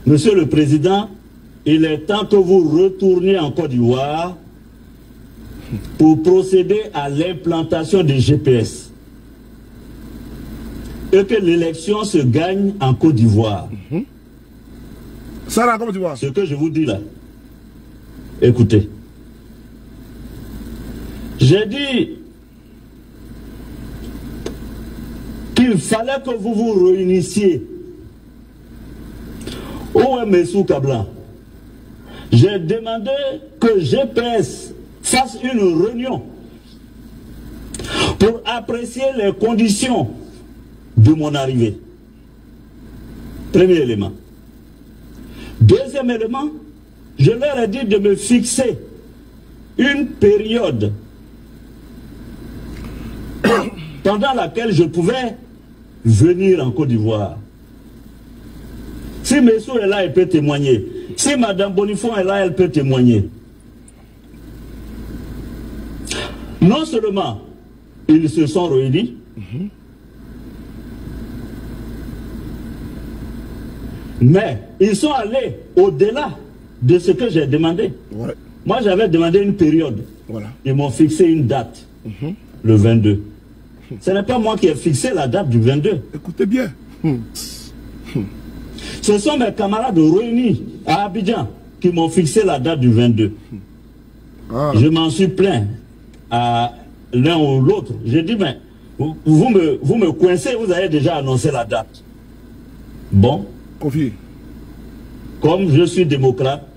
Monsieur le Président, il est temps que vous retourniez en Côte d'Ivoire pour procéder à l'implantation des GPS. et que l'élection se gagne en Côte d'Ivoire. Sarah, comment tu vois? Ce que je vous dis là, écoutez. J'ai dit qu'il fallait que vous vous réunissiez. Où est Messou Kablan? J'ai demandé que GPS fasse une réunion pour apprécier les conditions de mon arrivée. Premier élément. Deuxième élément, je leur ai dit de me fixer une période pendant laquelle je pouvais venir en Côte d'Ivoire. Si Messou est là, il peut témoigner. Si Madame Bonifon est là, elle peut témoigner. Non seulement ils se sont réunis, mais ils sont allés au-delà de ce que j'ai demandé. Ouais. Moi, j'avais demandé une période. Voilà. Ils m'ont fixé une date, le 22. Ce n'est pas moi qui ai fixé la date du 22. Écoutez bien. Ce sont mes camarades réunis à Abidjan qui m'ont fixé la date du 22. Ah. Je m'en suis plaint à l'un ou l'autre. J'ai dit, mais vous me coincez, vous avez déjà annoncé la date. Bon. Confie. Comme je suis démocrate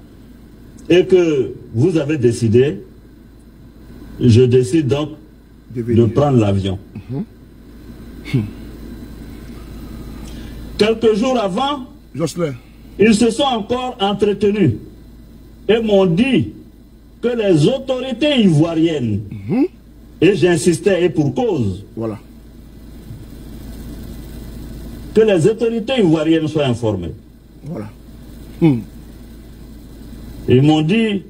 et que vous avez décidé, je décide donc de prendre l'avion. Quelques jours avant, Jocelyn, ils se sont encore entretenus et m'ont dit que les autorités ivoiriennes, et j'insistais, et pour cause, voilà, que les autorités ivoiriennes soient informées. Voilà. Ils m'ont dit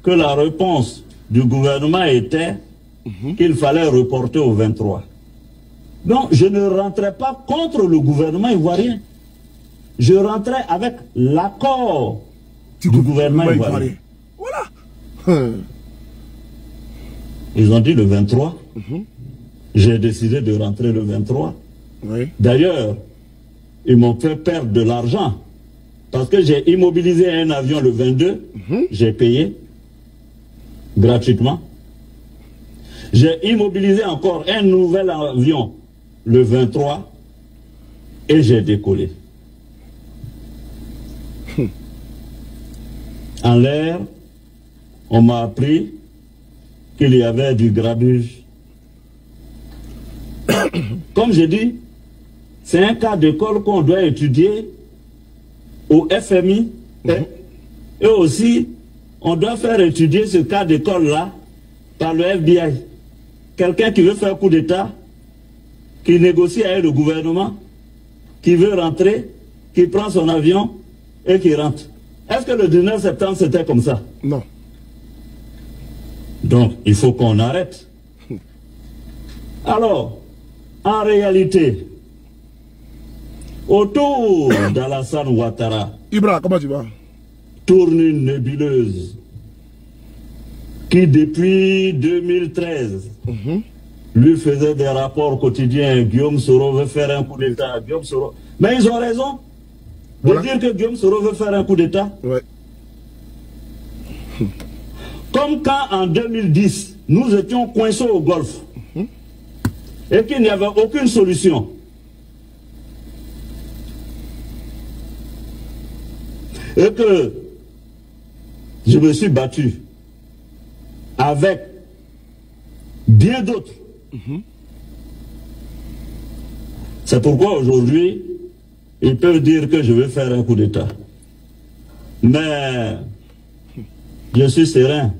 que la réponse du gouvernement était qu'il fallait reporter au 23. Donc, je ne rentrais pas contre le gouvernement ivoirien. Je rentrais avec l'accord du gouvernement ivoirien. Voilà. Ils ont dit le 23. J'ai décidé de rentrer le 23. Oui. D'ailleurs, ils m'ont fait perdre de l'argent. Parce que j'ai immobilisé un avion le 22. J'ai payé gratuitement. J'ai immobilisé encore un nouvel avion le 23 et j'ai décollé. En l'air, on m'a appris qu'il y avait du grabuge. Comme je dis, c'est un cas d'école qu'on doit étudier au FMI et aussi on doit faire étudier ce cas d'école-là par le FBI. Quelqu'un qui veut faire coup d'État, qui négocie avec le gouvernement, qui veut rentrer, qui prend son avion et qui rentre. Est-ce que le 19 septembre c'était comme ça? Non. Donc, il faut qu'on arrête. Alors, en réalité, autour d'Alassane Ouattara, Ibra, comment tu vas? Tourne une nébuleuse qui, depuis 2013, lui faisait des rapports quotidiens. Guillaume Soro veut faire un coup d'État. Guillaume Soro. Mais ils ont raison de dire que Guillaume Soro veut faire un coup d'État. Ouais. Comme quand en 2010, nous étions coincés au Golfe et qu'il n'y avait aucune solution. Et que je me suis battu avec bien d'autres. C'est pourquoi aujourd'hui, ils peuvent dire que je vais faire un coup d'État. Mais je suis serein.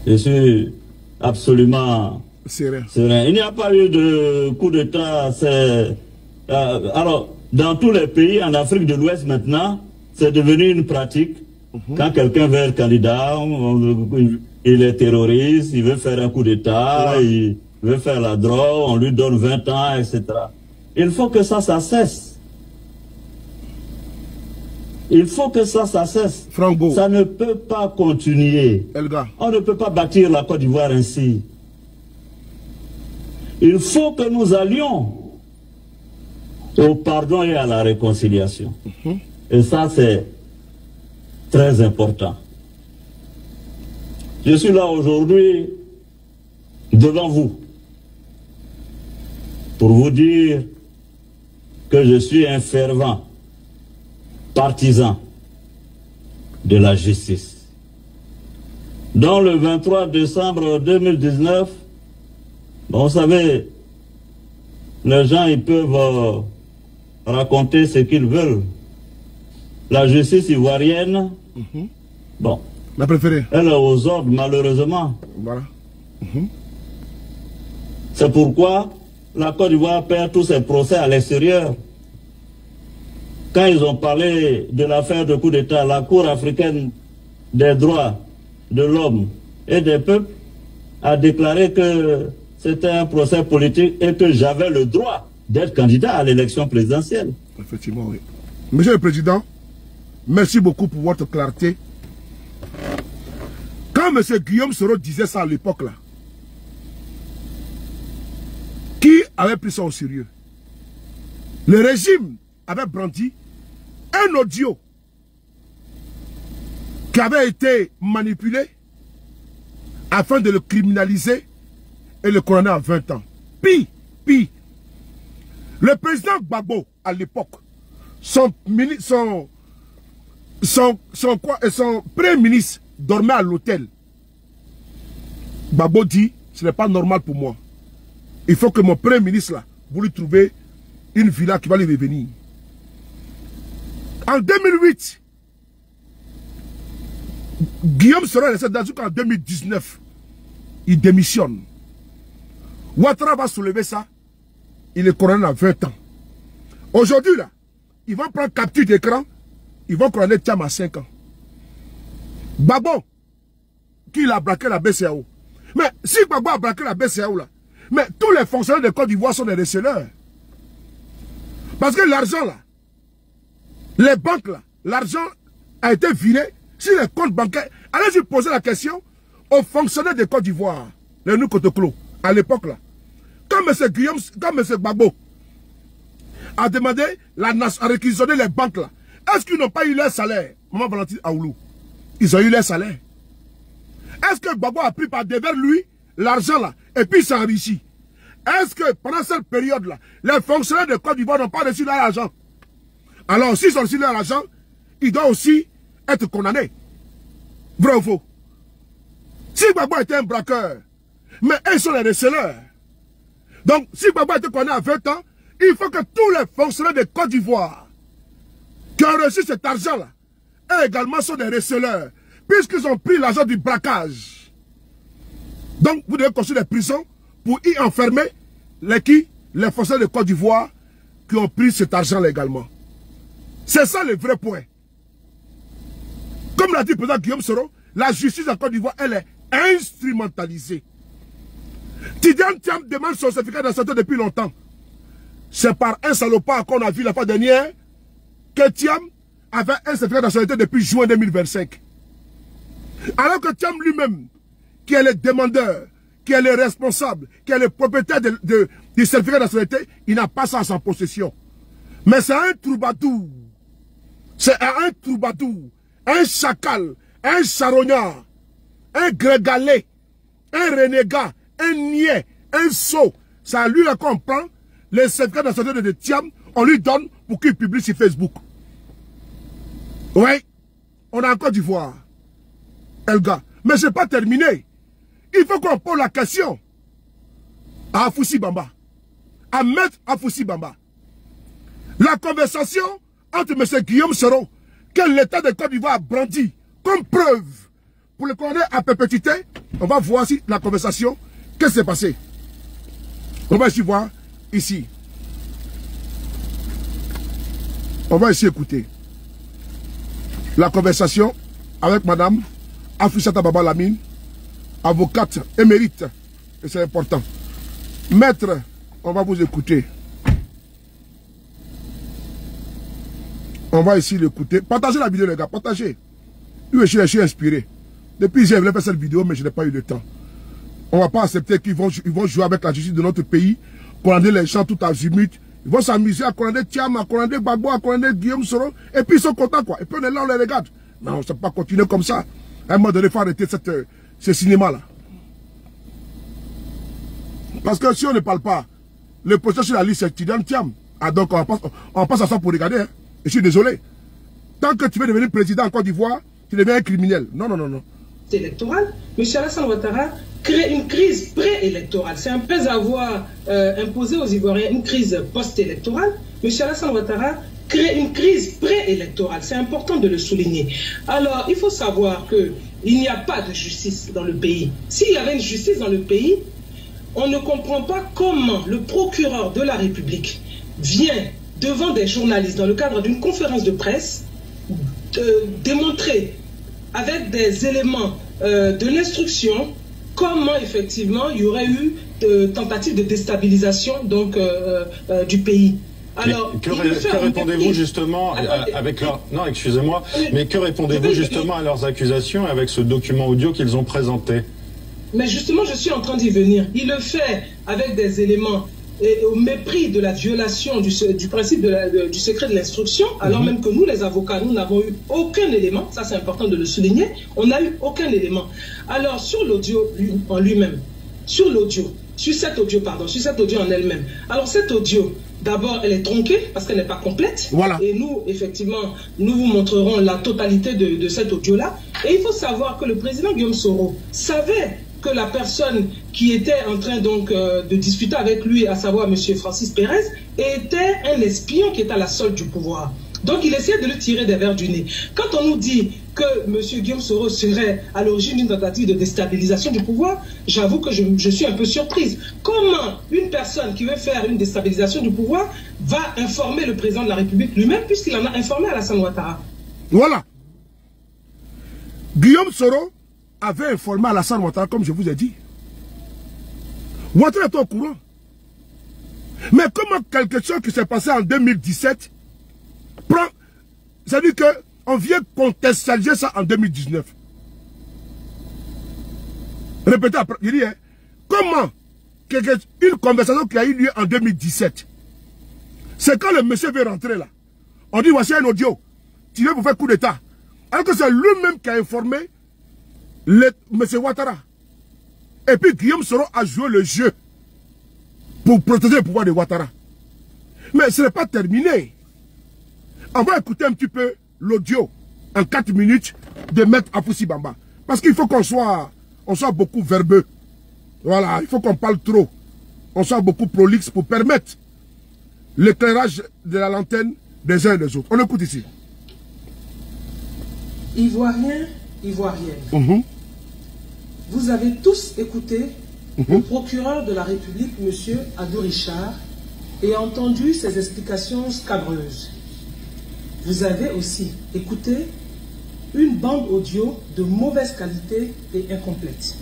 Je suis absolument serein. Il n'y a pas eu de coup d'État. Alors, dans tous les pays en Afrique de l'Ouest maintenant, c'est devenu une pratique. Quand quelqu'un veut être candidat, il est terroriste, il veut faire un coup d'État, il veut faire la drogue, on lui donne 20 ans, etc. Il faut que ça cesse. Il faut que ça cesse. Franco. Ça ne peut pas continuer. Elga. On ne peut pas bâtir la Côte d'Ivoire ainsi. Il faut que nous allions au pardon et à la réconciliation. Et ça, c'est très important. Je suis là aujourd'hui devant vous pour vous dire que je suis un fervent partisan de la justice. Dans le 23 décembre 2019, vous savez, les gens ils peuvent raconter ce qu'ils veulent. La justice ivoirienne, bon, la préférée, elle est aux ordres malheureusement. Voilà. C'est pourquoi la Côte d'Ivoire perd tous ses procès à l'extérieur. Quand ils ont parlé de l'affaire de coup d'État, la Cour africaine des droits de l'homme et des peuples a déclaré que c'était un procès politique et que j'avais le droit d'être candidat à l'élection présidentielle. Effectivement, oui. Monsieur le Président, merci beaucoup pour votre clarté. Quand M. Guillaume Soro disait ça à l'époque là, qui avait pris ça au sérieux? Le régime avait brandi un audio qui avait été manipulé afin de le criminaliser et le condamner à 20 ans. Puis, le président Gbagbo, à l'époque, son premier ministre dormait à l'hôtel. Gbagbo dit, ce n'est pas normal pour moi. Il faut que mon premier ministre, là, vous lui trouvez une villa qui va lui revenir. En 2008, Guillaume Soro est dans en 2019. Il démissionne. Ouattara va soulever ça. Il est condamné à 20 ans. Aujourd'hui, là, ils vont prendre capture d'écran. Ils vont condamner Thiam à 5 ans. Gbagbo, qui a braqué la BCAO. Mais si Gbagbo a braqué la BCAO, là, mais tous les fonctionnaires de Côte d'Ivoire sont des receleurs. Parce que l'argent, là, les banques, là, l'argent a été viré sur les comptes bancaires. Allez-y poser la question aux fonctionnaires de Côte d'Ivoire, les Noukotoklo, à l'époque, là. Quand M. Gbagbo a demandé à réquisitionner les banques, là, est-ce qu'ils n'ont pas eu leur salaire? Maman Valentine Aoulou, ils ont eu leur salaire. Est-ce que Gbagbo a pris par devers lui l'argent là et puis s'est enrichi? Est-ce que pendant cette période-là, les fonctionnaires de Côte d'Ivoire n'ont pas reçu leur argent? Alors, s'ils ont reçu leur argent, ils doivent aussi être condamnés. Vrai ou faux? Si Gbagbo était un braqueur, mais ils sont les receleurs. Donc, si Gbagbo a été condamné à 20 ans, il faut que tous les fonctionnaires de Côte d'Ivoire qui ont reçu cet argent-là, également sont des receleurs, puisqu'ils ont pris l'argent du braquage. Donc, vous devez construire des prisons pour y enfermer les fonctionnaires de Côte d'Ivoire qui ont pris cet argent légalement. C'est ça le vrai point. Comme l'a dit le président Guillaume Soro, la justice en Côte d'Ivoire, elle est instrumentalisée. Tidiane Thiam demande son certificat de santé depuis longtemps. C'est par un salopard qu'on a vu la fois dernière que Thiam avait un certificat de nationalité depuis juin 2025. Alors que Thiam lui-même, qui est le demandeur, qui est le responsable, qui est le propriétaire du certificat de nationalité, il n'a pas ça en sa possession. Mais c'est un troubadour. C'est un troubadour, un chacal, un charognard, un grégalé, un renégat, un niais, un sot. C'est à lui là qu'on prend les certificats de nationalité de Thiam, on lui donne pour qu'il publie sur Facebook. Oui, on a encore dû voir. Elga. Mais je n'ai pas terminé. Il faut qu'on pose la question à Afoussi Bamba, à Maître Afoussi Bamba. La conversation entre M. Guillaume Soro, que l'État de Côte d'Ivoire a brandi comme preuve pour le condamner à perpétuité, on va voir si la conversation, qu'est-ce qui s'est passé. On va ici voir, ici. On va ici écouter la conversation avec Madame Afoussata Baba Lamine, avocate émérite, et c'est important. Maître, on va vous écouter. On va ici l'écouter. Partagez la vidéo, les gars, partagez. Je suis inspiré. Depuis hier, je voulais faire cette vidéo, mais je n'ai pas eu le temps. On ne va pas accepter qu'ils vont jouer avec la justice de notre pays, condamner les gens tout azimut. Ils vont s'amuser à condamner Thiam, à condamner Gbagbo, à condamner Guillaume Soro. Et puis ils sont contents, quoi. Et puis on est là, on les regarde. Non, on ne peut pas continuer comme ça. À un moment donné, il faut arrêter ce cinéma-là. Parce que si on ne parle pas, le procès sur la liste, c'est Tidiane Thiam. Ah, donc on passe à ça pour regarder. Hein. Et je suis désolé. Tant que tu veux devenir président en Côte d'Ivoire, tu deviens un criminel. Non, non, non, non. Électoral, M. Alassane Ouattara crée une crise préélectorale. C'est un peu avoir imposé aux Ivoiriens une crise post-électorale. M. Alassane Ouattara crée une crise préélectorale. C'est important de le souligner. Alors, il faut savoir qu'il n'y a pas de justice dans le pays. S'il y avait une justice dans le pays, on ne comprend pas comment le procureur de la République vient devant des journalistes dans le cadre d'une conférence de presse démontrer avec des éléments de l'instruction comment effectivement il y aurait eu tentative de déstabilisation donc, du pays. Alors, que répondez-vous justement avec leur... Non, excusez-moi, mais que répondez-vous justement à leurs accusations avec ce document audio qu'ils ont présenté? Mais justement, je suis en train d'y venir. Il le fait avec des éléments et au mépris de la violation du principe du secret de l'instruction, alors même que nous, les avocats, nous n'avons eu aucun élément, ça c'est important de le souligner, on n'a eu aucun élément. Alors, sur l'audio en lui-même, sur cet audio en elle-même, alors cette audio, d'abord, elle est tronquée parce qu'elle n'est pas complète. Voilà. Et nous, effectivement, nous vous montrerons la totalité de cet audio-là. Et il faut savoir que le président Guillaume Soro savait que la personne qui était en train donc de discuter avec lui, à savoir M. Francis Pérez, était un espion qui était à la solde du pouvoir. Donc il essayait de le tirer des verres du nez. Quand on nous dit que M. Guillaume Soro serait à l'origine d'une tentative de déstabilisation du pouvoir, j'avoue que je suis un peu surprise. Comment une personne qui veut faire une déstabilisation du pouvoir va informer le président de la République lui-même, puisqu'il en a informé Alassane Ouattara? Voilà. Guillaume Soro avait informé Alassane Ouattara, comme je vous ai dit. Ouattara était au courant. Mais comment quelque chose qui s'est passé en 2017 prend... C'est-à-dire qu'on vient contextualiser ça en 2019. Répétez après. Je dis, hein, comment une conversation qui a eu lieu en 2017, c'est quand le monsieur veut rentrer là. On dit, voici un audio. Tu viens pour faire coup d'état. Alors que c'est lui-même qui a informé M. Ouattara. Et puis Guillaume Soro a joué le jeu pour protéger le pouvoir de Ouattara. Mais ce n'est pas terminé. On va écouter un petit peu l'audio en 4 minutes de Maître Afoussi Bamba. Parce qu'il faut qu'on soit beaucoup verbeux. Voilà, il faut qu'on parle trop. On soit beaucoup prolixe pour permettre l'éclairage de la lanterne des uns et des autres. On écoute ici. Ivoiriens, Ivoiriennes. Vous avez tous écouté le procureur de la République, M. Adou Richard, et entendu ses explications scabreuses. Vous avez aussi écouté une bande audio de mauvaise qualité et incomplète.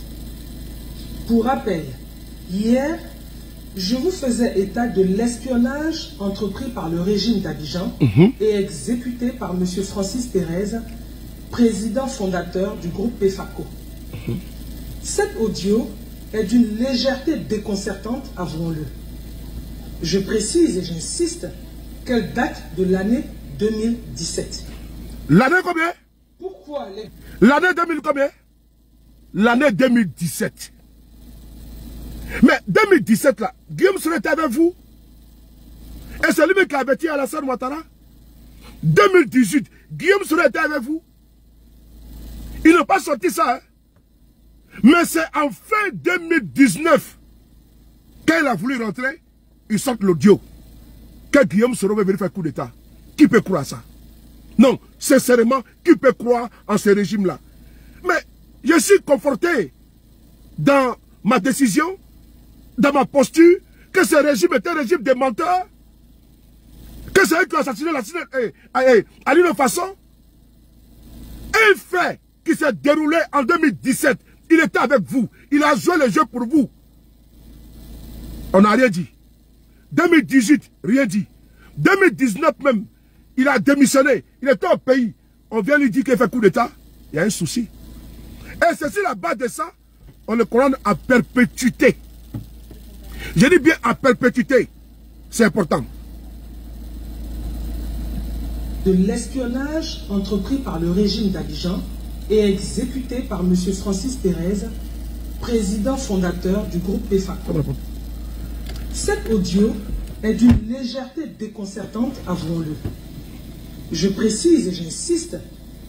Pour rappel, hier, je vous faisais état de l'espionnage entrepris par le régime d'Abidjan et exécuté par M. Francis Pérez, président fondateur du groupe PEFACO. Cet audio est d'une légèreté déconcertante, avouons-le. Je précise et j'insiste qu'elle date de l'année 2017. L'année combien? Pourquoi l'année 2000 combien? L'année 2017. Mais 2017 là, Guillaume Soro était avec vous. Et c'est lui qui avait tué Alassane Ouattara. 2018, Guillaume Soro était avec vous. Il n'a pas sorti ça. Hein? Mais c'est en fin 2019, quand il a voulu rentrer, il sort l'audio. Que Guillaume Soro veut venir faire coup d'état. Qui peut croire ça? Non, sincèrement, qui peut croire en ce régime-là? Mais je suis conforté dans ma décision, dans ma posture, que ce régime est un régime de menteurs, que c'est eux qui ont assassiné Alino Faso. Un fait qui s'est déroulé en 2017, il était avec vous, il a joué le jeu pour vous. On n'a rien dit. 2018, rien dit. 2019 même, il a démissionné, il était au pays. On vient lui dire qu'il fait coup d'état, il y a un souci. Et c'est sur la base de ça on le condamne à perpétuité. Je dis bien à perpétuité. C'est important. De l'espionnage entrepris par le régime d'Abidjan et exécuté par M. Francis Pérez, président fondateur du groupe PFA. Cet audio est d'une légèreté déconcertante, avouons-le. Je précise et j'insiste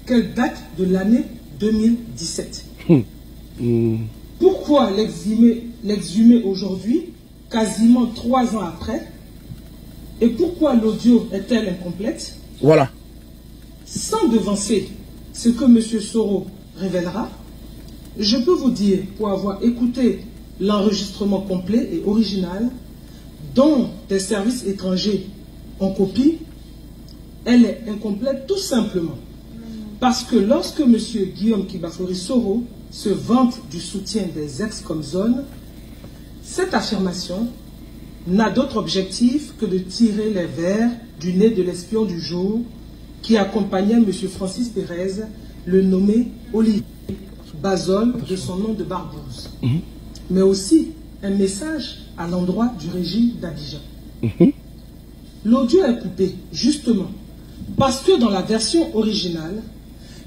qu'elle date de l'année 2017. Pourquoi l'exhumer aujourd'hui, quasiment 3 ans après? Et pourquoi l'audio est-elle incomplète? Voilà. Sans devancer ce que M. Soro révélera, je peux vous dire, pour avoir écouté l'enregistrement complet et original, dont des services étrangers ont copie, elle est incomplète tout simplement. Parce que lorsque M. Guillaume Kibafori Soro se vante du soutien des ex-Comzone, cette affirmation n'a d'autre objectif que de tirer les vers du nez de l'espion du jour qui accompagnait M. Francis Pérez, le nommé Olivier Bazol de son nom de Barbouze. Mais aussi un message à l'endroit du régime d'Abidjan. L'audio est coupé, justement, parce que dans la version originale,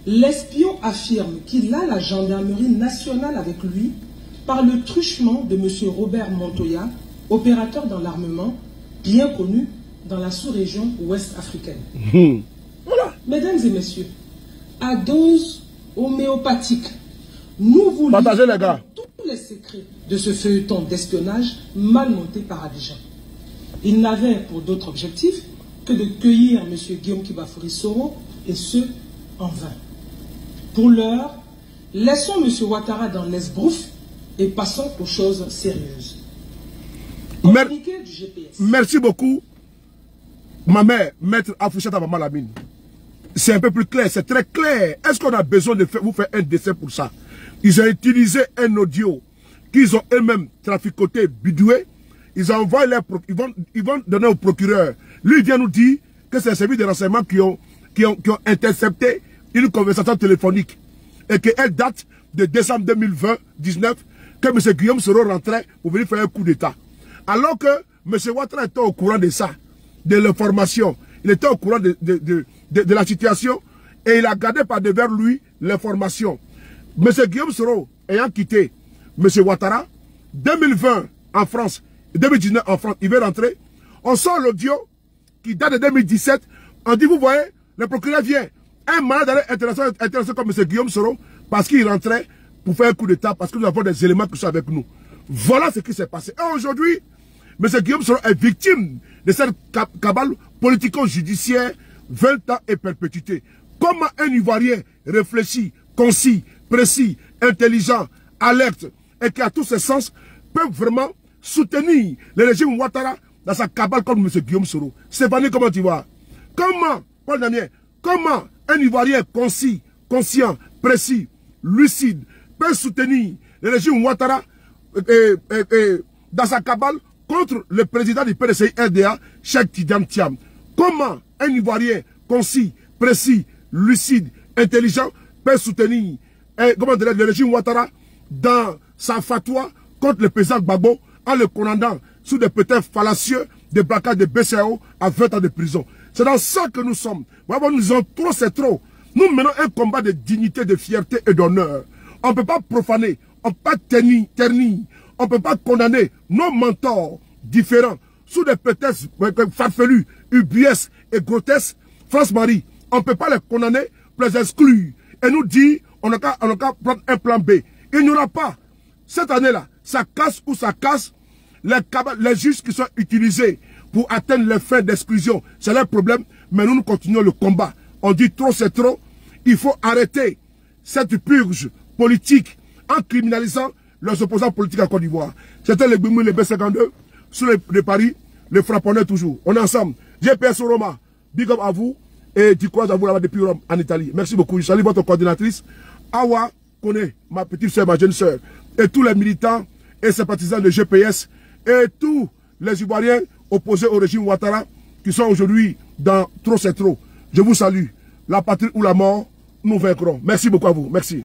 l'espion affirme qu'il a la gendarmerie nationale avec lui par le truchement de M. Robert Montoya, opérateur dans l'armement, bien connu dans la sous-région ouest africaine. Voilà. Mesdames et messieurs, à dose homéopathique, nous vous livrons tous les secrets de ce feuilleton d'espionnage mal monté par Abidjan. Il n'avait pour d'autre objectif que de cueillir M. Guillaume Kibafori Soro, et ce, en vain. Pour l'heure, laissons M. Ouattara dans l'esbrouf et passons aux choses sérieuses. Communiqué du GPS. Merci beaucoup, ma mère, maître Afouchata Maman Lamine. C'est un peu plus clair, c'est très clair. Est-ce qu'on a besoin de vous faire un dessin pour ça? Ils ont utilisé un audio qu'ils ont eux-mêmes traficoté, bidoué. Ils ont envoyé ils vont donner au procureur. Lui, il vient nous dire que c'est un service de renseignement qui ont intercepté une conversation téléphonique et qu'elle date de décembre 2019 que M. Guillaume Soro rentrait pour venir faire un coup d'État. Alors que M. Ouattara était au courant de ça, de l'information, il était au courant de la situation et il a gardé par devers lui l'information. M. Guillaume Soro ayant quitté M. Ouattara, 2020 en France, 2019 en France, il veut rentrer. On sort l'audio qui date de 2017. On dit, vous voyez, le procureur vient. Un malade intéressant comme M. Guillaume Soro, parce qu'il rentrait pour faire un coup d'État, parce que nous avons des éléments qui sont avec nous. Voilà ce qui s'est passé. Et aujourd'hui, M. Guillaume Soro est victime de cette cabale politico-judiciaire, 20 ans et perpétuité. Comment un Ivoirien réfléchi, concis, précis, intelligent, alerte, et qui a tous ses sens, peut vraiment soutenir le régime Ouattara dans sa cabale comme M. Guillaume Soro? Stéphanie, comment tu vois? Comment, Paul Damien, comment un Ivoirien concis, conscient, précis, lucide, peut soutenir le régime Ouattara dans sa cabale contre le président du PDCI RDA, Cheikh Tidiane Thiam? Comment un Ivoirien concis, précis, lucide, intelligent peut soutenir le régime Ouattara dans sa fatwa contre le président Gbagbo en le condamnant sous des prétextes fallacieux de braquage de BCAO à 20 ans de prison? C'est dans ça que nous sommes. Vraiment, nous disons trop, c'est trop. Nous menons un combat de dignité, de fierté et d'honneur. On ne peut pas profaner, on ne peut pas ternir, on ne peut pas condamner nos mentors différents sous des prétextes farfelus, ubuesques et grotesques. France-Marie, on ne peut pas les condamner pour les exclure et nous dire on n'a qu'à prendre un plan B. Il n'y aura pas. Cette année-là, ça casse ou ça casse. Les juges qui sont utilisés pour atteindre les fins d'exclusion, c'est leur problème, mais nous continuons le combat. On dit trop, c'est trop. Il faut arrêter cette purge politique en criminalisant leurs opposants politiques en Côte d'Ivoire. C'était les Bimou, les B52, sur les paris, les frapponneurs toujours. On est ensemble. GPS Roma, big up à vous, et du courage à vous là-bas depuis Rome, en Italie. Merci beaucoup. Je salue votre coordinatrice, Awa Kone, ma petite soeur, ma jeune soeur, et tous les militants et sympathisants de GPS, et tous les Ivoiriens opposés au régime Ouattara, qui sont aujourd'hui dans trop c'est trop. Je vous salue. La patrie ou la mort, nous vaincrons. Merci beaucoup à vous. Merci.